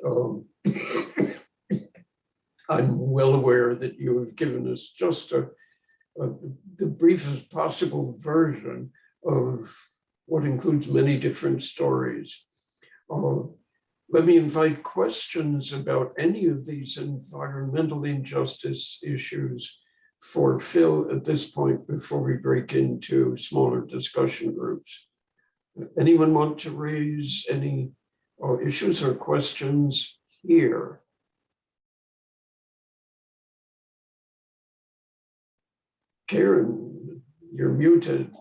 I'm well aware that you have given us just the briefest possible version of what includes many different stories. Let me invite questions about any of these environmental injustice issues for Phil at this point before we break into smaller discussion groups. Anyone want to raise any issues or questions here? Karen, you're muted.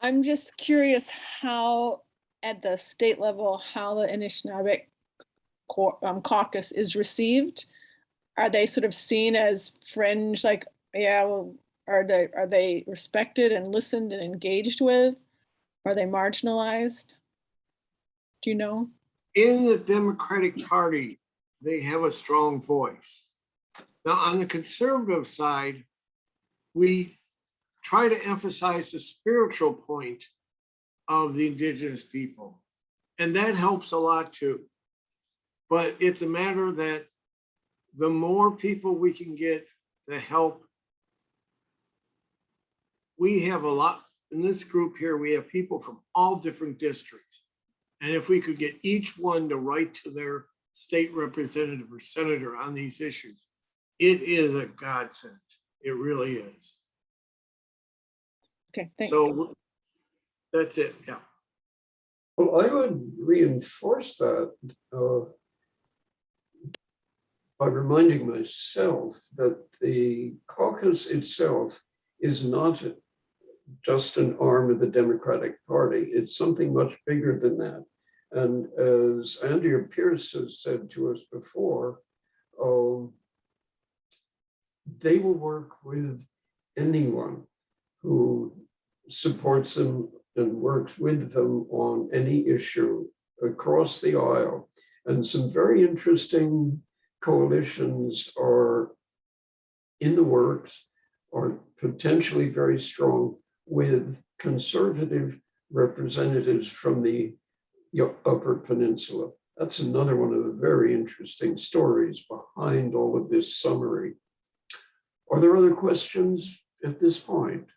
I'm just curious how, at the state level, how the Anishinaabek Caucus is received. Are they sort of seen as fringe, like, yeah, well, are they respected and listened and engaged with? Are they marginalized? Do you know? In the Democratic Party, they have a strong voice. Now, on the conservative side, we try to emphasize the spiritual point of the Indigenous people, and that helps a lot too. But it's a matter that the more people we can get to help, we have a lot, in this group here, we have people from all different districts. And if we could get each one to write to their state representative or senator on these issues, it is a godsend. It really is. Okay, thanks. So that's it, yeah. Well, I would reinforce that by reminding myself that the caucus itself is not just an arm of the Democratic Party. It's something much bigger than that. And as Andrea Pierce has said to us before, they will work with anyone who supports them and works with them on any issue across the aisle. And some very interesting coalitions are in the works, or potentially very strong, with conservative representatives from the Upper Peninsula. That's another one of the very interesting stories behind all of this summary. Are there other questions at this point?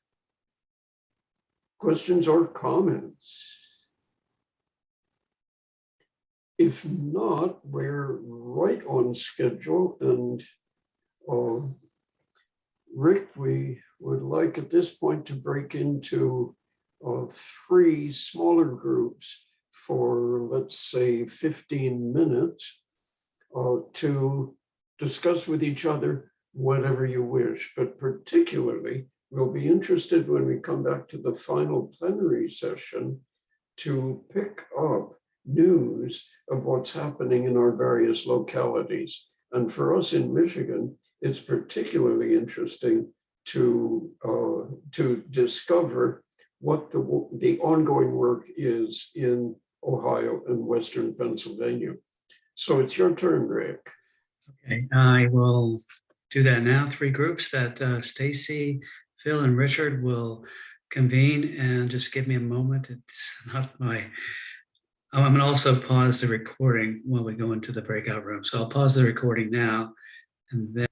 Questions or comments? If not, we're right on schedule, and Rick, we would like at this point to break into 3 smaller groups for, let's say, 15 minutes to discuss with each other whatever you wish, but particularly we'll be interested when we come back to the final plenary session to pick up news of what's happening in our various localities. And for us in Michigan, it's particularly interesting to discover what the ongoing work is in Ohio and Western Pennsylvania. So it's your turn, Rick. Okay, I will do that now. 3 groups that Stacey, Phil, and Richard will convene, and just give me a moment. It's not my, oh, I'm gonna also pause the recording while we go into the breakout room. So I'll pause the recording now, and then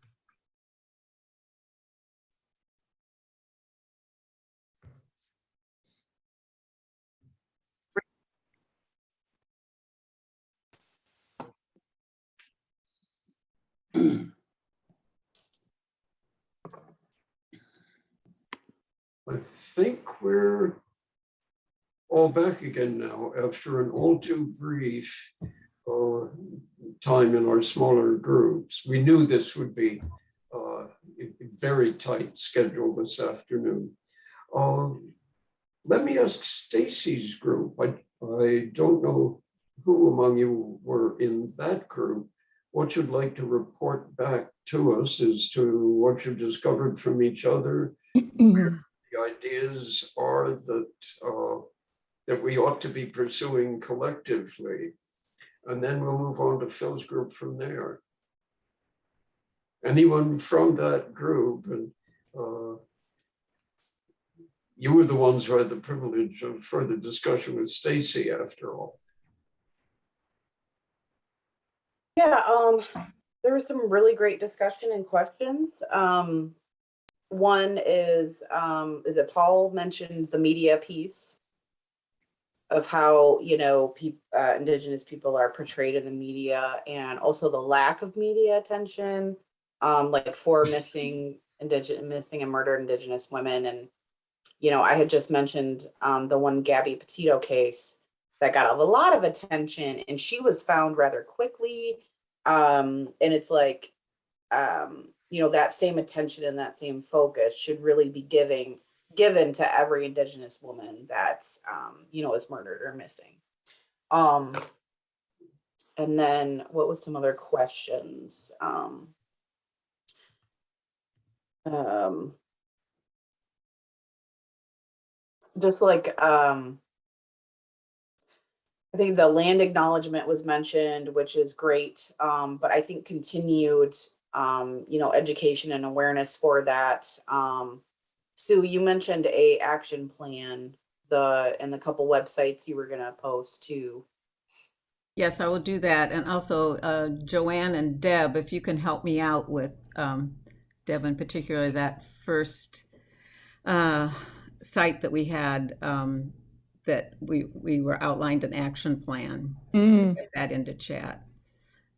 I think we're all back again now after an all too brief time in our smaller groups. We knew this would be a very tight schedule this afternoon. Let me ask Stacey's group. I don't know who among you were in that group, what you'd like to report back to us as to what you've discovered from each other, where the ideas are that we ought to be pursuing collectively. And then we'll move on to Phil's group from there. Anyone from that group? And you were the ones who had the privilege of further discussion with Stacey, after all. Yeah, there was some really great discussion and questions. One is it Paul mentioned the media piece of how, you know, Indigenous people are portrayed in the media, and also the lack of media attention, like for missing and murdered Indigenous women. And, you know, I had just mentioned the one Gabby Petito case that got a lot of attention, and she was found rather quickly. And it's like, you know, that same attention and that same focus should really be given to every Indigenous woman that's, you know, is murdered or missing. And then what was some other questions? Just like, I think the land acknowledgement was mentioned, which is great. But I think continued, you know, education and awareness for that. Sue, you mentioned a action plan, and the couple websites you were gonna post too. Yes, I will do that. And also, Joanne and Deb, if you can help me out with, Deb in particular, that first site that we had, that we were outlined an action plan, to get that into chat.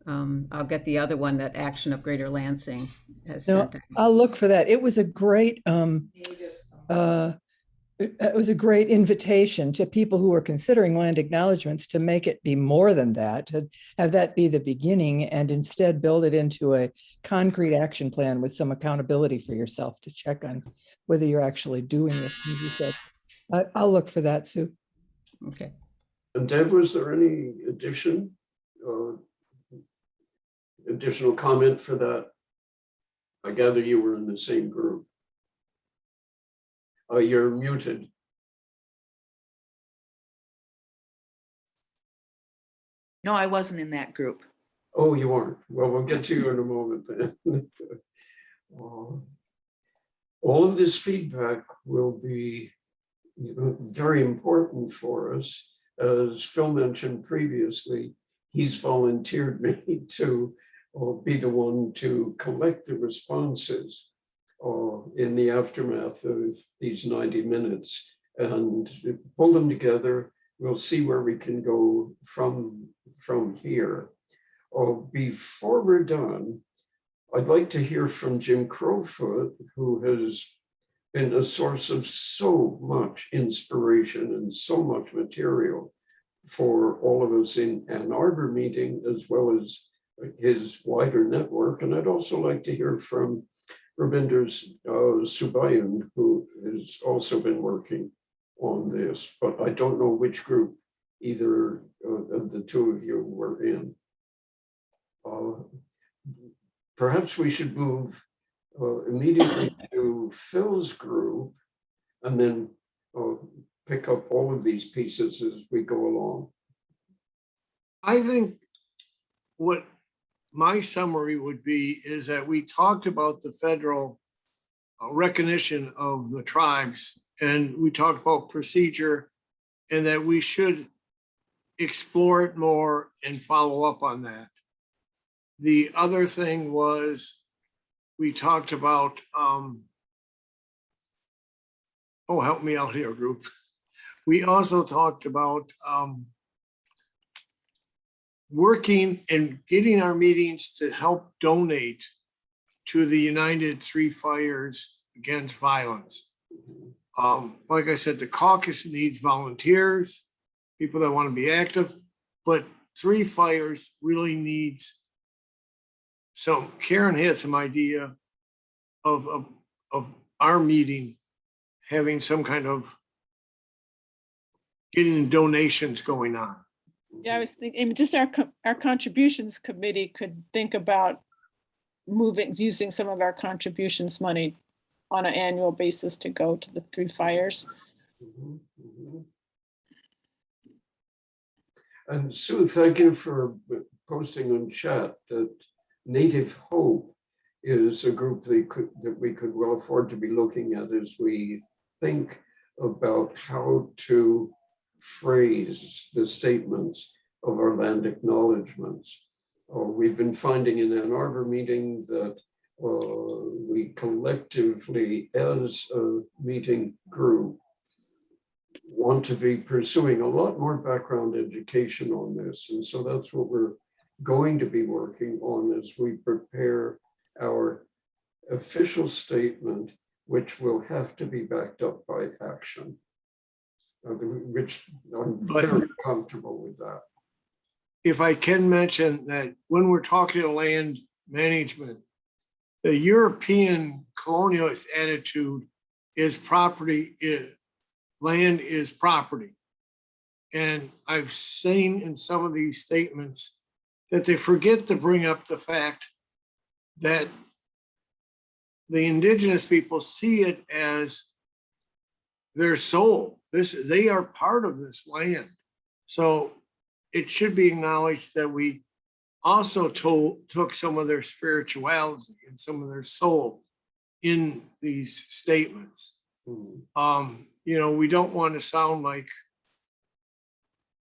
I'll get the other one that Action of Greater Lansing has No, sent out. I'll look for that. It was a great invitation to people who are considering land acknowledgements to make it be more than that, to have that be the beginning, and instead build it into a concrete action plan with some accountability for yourself to check on whether you're actually doing it. As you said, I'll look for that, Sue. Okay. And Deb, was there any additional comment for that? I gather you were in the same group. You're muted. No, I wasn't in that group. Oh, you aren't. Well, we'll get to you in a moment then. All of this feedback will be, you know, very important for us. As Phil mentioned previously, he's volunteered me to be the one to collect the responses in the aftermath of these 90 minutes and pull them together. We'll see where we can go from here. Before we're done, I'd like to hear from Jim Crowfoot, who has been a source of so much inspiration and so much material for all of us in Ann Arbor meeting, as well as his wider network. And I'd also like to hear from Rabinder Subayan, who has also been working on this, but I don't know which group either of the two of you were in. Perhaps we should move immediately to Phil's group, and then pick up all of these pieces as we go along. I think what my summary would be is that we talked about the federal recognition of the tribes, and we talked about procedure, and that we should explore it more and follow up on that. The other thing was we talked about, oh, help me out here, group. We also talked about working and getting our meetings to help donate to the United Three Fires Against Violence. Like I said, the caucus needs volunteers, people that want to be active, but Three Fires really needs some. Karen had some idea of our meeting having some kind of getting donations going on. Yeah, I was thinking just our contributions committee could think about using some of our contributions money on an annual basis to go to the Three Fires. And Sue, thank you for posting on chat that Native Hope is a group that we could well afford to be looking at as we think about how to phrase the statements of our land acknowledgements. We've been finding in Ann Arbor meeting that we collectively, as a meeting group, want to be pursuing a lot more background education on this. And so that's what we're going to be working on as we prepare our official statement, which will have to be backed up by action, which I'm very comfortable with that. If I can mention that when we're talking to land management, the European colonialist attitude is land is property. And I've seen in some of these statements that they forget to bring up the fact that the indigenous people see it as their soul. They are part of this land. So it should be acknowledged that we also took some of their spirituality and some of their soul in these statements. You know, we don't want to sound like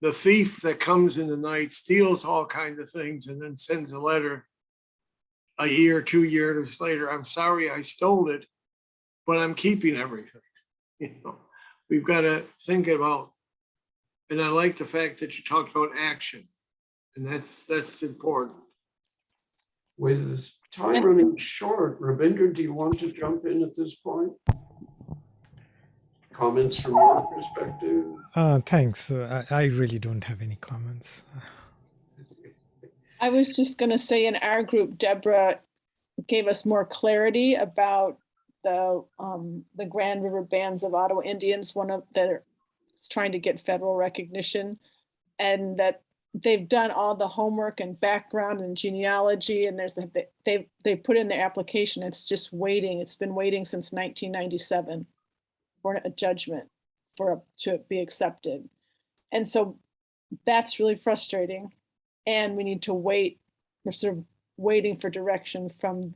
the thief that comes in the night, steals all kinds of things, and then sends a letter a year, 2 years later. I'm sorry I stole it, but I'm keeping everything. You know, we've got to think about, and I like the fact that you talked about action, and that's important. With time running short, Ravinder, do you want to jump in at this point? Comments from your perspective? Thanks. I really don't have any comments. I was just going to say in our group, Deborah gave us more clarity about the Grand River Bands of Ottawa Indians, one of that is trying to get federal recognition, and that they've done all the homework and background and genealogy, and they put in their application. It's just waiting. It's been waiting since 1997 for a judgment to be accepted. And so that's really frustrating. And we need to wait. We're sort of waiting for direction from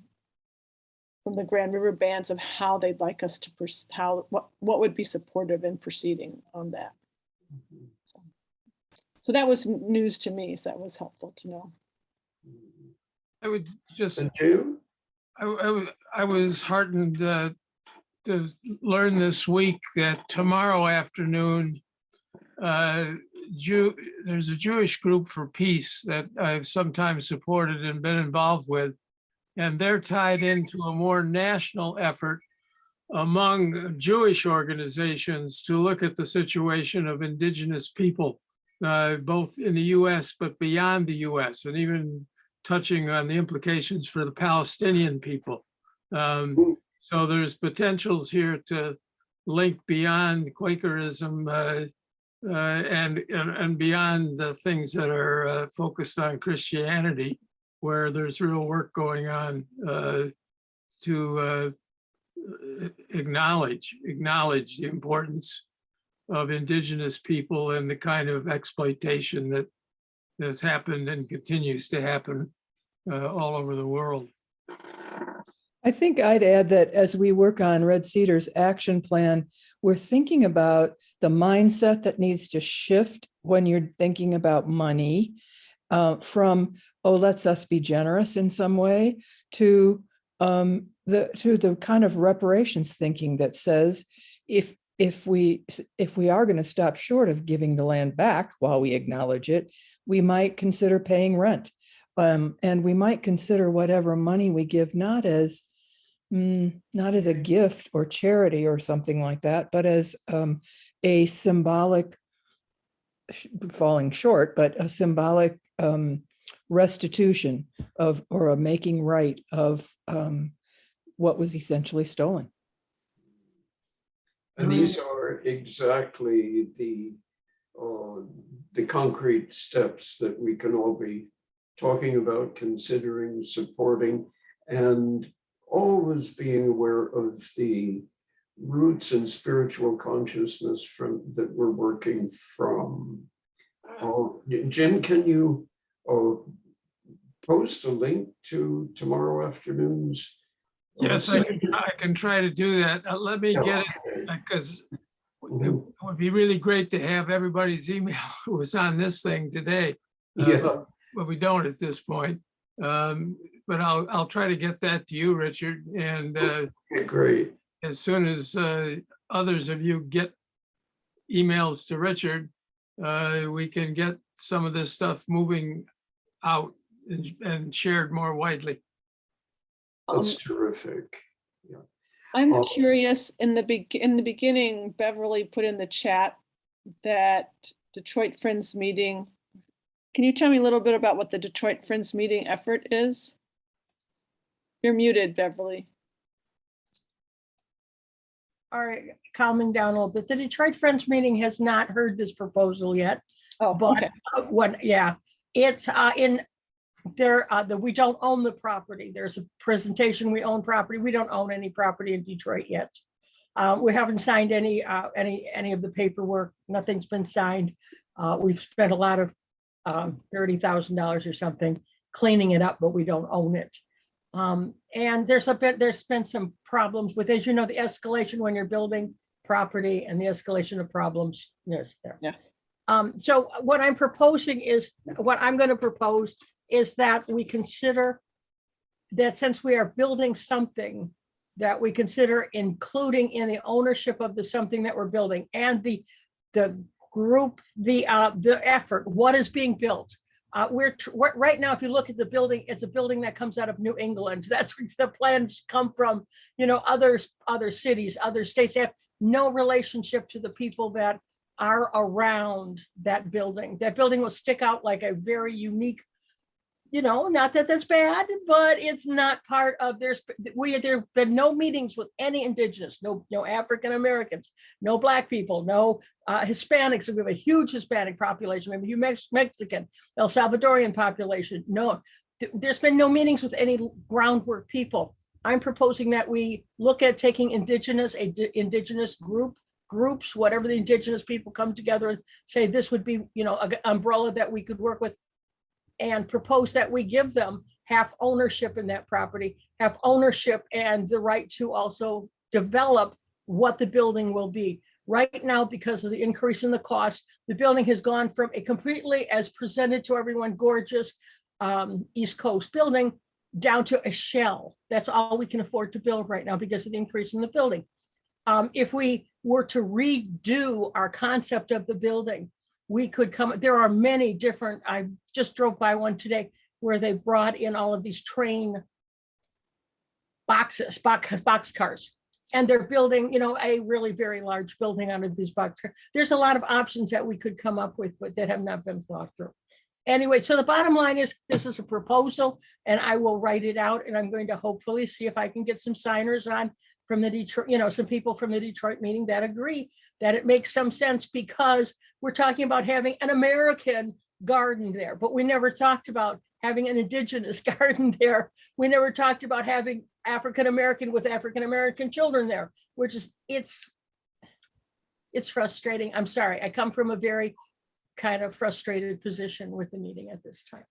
the Grand River Bands of how they'd like us to what would be supportive in proceeding on that. So that was news to me. So that was helpful to know. I would just, And you? I was heartened to learn this week that tomorrow afternoon, there's a Jewish group for peace that I've sometimes supported and been involved with, and they're tied into a more national effort among Jewish organizations to look at the situation of indigenous people, both in the US, but beyond the US, and even touching on the implications for the Palestinian people. So there's potentials here to link beyond Quakerism and beyond the things that are focused on Christianity, where there's real work going on to acknowledge the importance of Indigenous people and the kind of exploitation that has happened and continues to happen all over the world. I think I'd add that as we work on Red Cedar's action plan, we're thinking about the mindset that needs to shift when you're thinking about money from, oh, let's us be generous in some way, to the kind of reparations thinking that says, if we are going to stop short of giving the land back while we acknowledge it, we might consider paying rent. And we might consider whatever money we give not as a gift or charity or something like that, but as a symbolic, falling short, but a symbolic restitution of, or a making right of what was essentially stolen. And these are exactly the concrete steps that we can all be talking about, considering, supporting, and always being aware of the roots and spiritual consciousness that we're working from. Jim, can you post a link to tomorrow afternoon's? Yes, I can try to do that. Let me get it, because it would be really great to have everybody's email who was on this thing today. But we don't at this point. But I'll try to get that to you, Richard. And great. As soon as others of you get emails to Richard, we can get some of this stuff moving out and shared more widely. That's terrific. Yeah. I'm curious, in the beginning, Beverly put in the chat that Detroit Friends meeting. Can you tell me a little bit about what the Detroit Friends meeting effort is? You're muted, Beverly. All right, calming down a little bit. The Detroit Friends meeting has not heard this proposal yet. Oh, but okay. It's in there. We don't own the property. There's a presentation. We own property. We don't own any property in Detroit yet. We haven't signed any of the paperwork. Nothing's been signed. We've spent a lot of $30,000 or something cleaning it up, but we don't own it. And there's been some problems with, as you know, the escalation when you're building property and the escalation of problems. Yes, there. Yeah. So what I'm going to propose is that we consider that since we are building something, that we consider including in the ownership of the something that we're building and the group, the effort, what is being built. We're right now, if you look at the building, it's a building that comes out of New England. That's where the plans come from. You know, other cities, other states have no relationship to the people that are around that building. That building will stick out like a very unique, you know, not that that's bad, but it's not part of there have been no meetings with any Indigenous, no African Americans, no Black people, no Hispanics. We have a huge Hispanic population. We have a huge Mexican, El Salvadorian population. No, there's been no meetings with any groundwork people. I'm proposing that we look at taking Indigenous groups, whatever the Indigenous people come together and say this would be, you know, an umbrella that we could work with, and propose that we give them half ownership in that property, half ownership and the right to also develop what the building will be. Right now, because of the increase in the cost, the building has gone from a completely, as presented to everyone, gorgeous East Coast building down to a shell. That's all we can afford to build right now because of the increase in the building. If we were to redo our concept of the building, we could come, there are many different, I just drove by one today where they brought in all of these train box cars. And they're building, you know, a really very large building out of these box cars. There's a lot of options that we could come up with, but that have not been thought through. Anyway, so the bottom line is this is a proposal and I will write it out and I'm going to hopefully see if I can get some signers on from the Detroit, you know, some people from the Detroit meeting that agree that it makes some sense because we're talking about having an American garden there, but we never talked about having an Indigenous garden there. We never talked about having African-American with African-American children there, which is, It's frustrating. I'm sorry. I come from a very kind of frustrated position with the meeting at this time.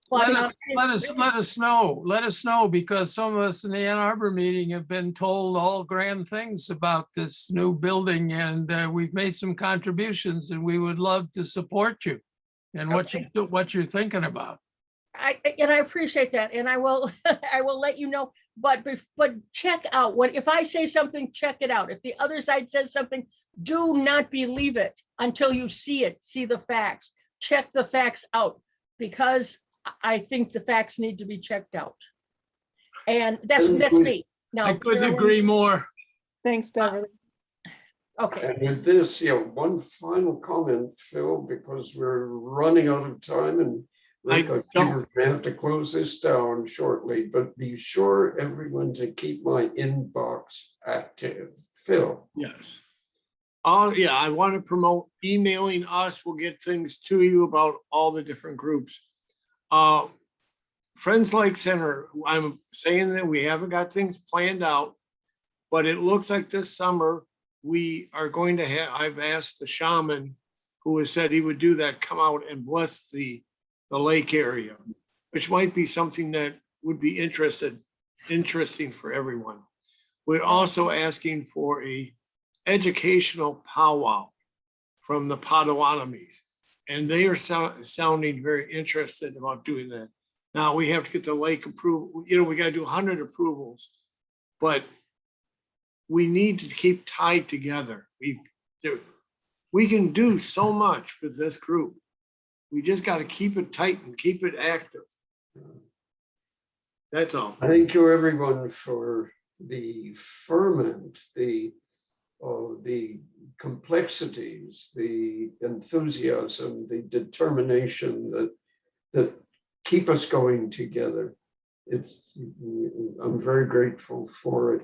Well, I mean, Let us know, because some of us in the Ann Arbor meeting have been told all grand things about this new building, and we've made some contributions, and we would love to support you and what you're thinking about. I appreciate that, and I will I will let you know. But check out what if I say something, check it out. If the other side says something, do not believe it until you see it, see the facts, check the facts out, because I think the facts need to be checked out. And that's me. Now, I couldn't Carolyn- agree more. Thanks, Beverly. Okay. And with this, one final comment, Phil, because we're running out of time, and Rick, I think we're going to have to close this down shortly, but be sure everyone to keep my inbox active. Phil. Yes. Yeah, I want to promote emailing us. We'll get things to you about all the different groups. Friends Lake Center, I'm saying that we haven't got things planned out, but it looks like this summer we are going to have, I've asked the shaman who has said he would do that, come out and bless the lake area, which might be something that would be interesting for everyone. We're also asking for a educational powwow from the Potawatomis, and they are sounding very interested about doing that. Now we have to get the lake approval. We got to do 100 approvals, but we need to keep tied together. We can do so much with this group. We just got to keep it tight and keep it active. That's all. Thank you, everyone, for the ferment, the complexities, the enthusiasm, the determination that keep us going together. I'm very grateful for it.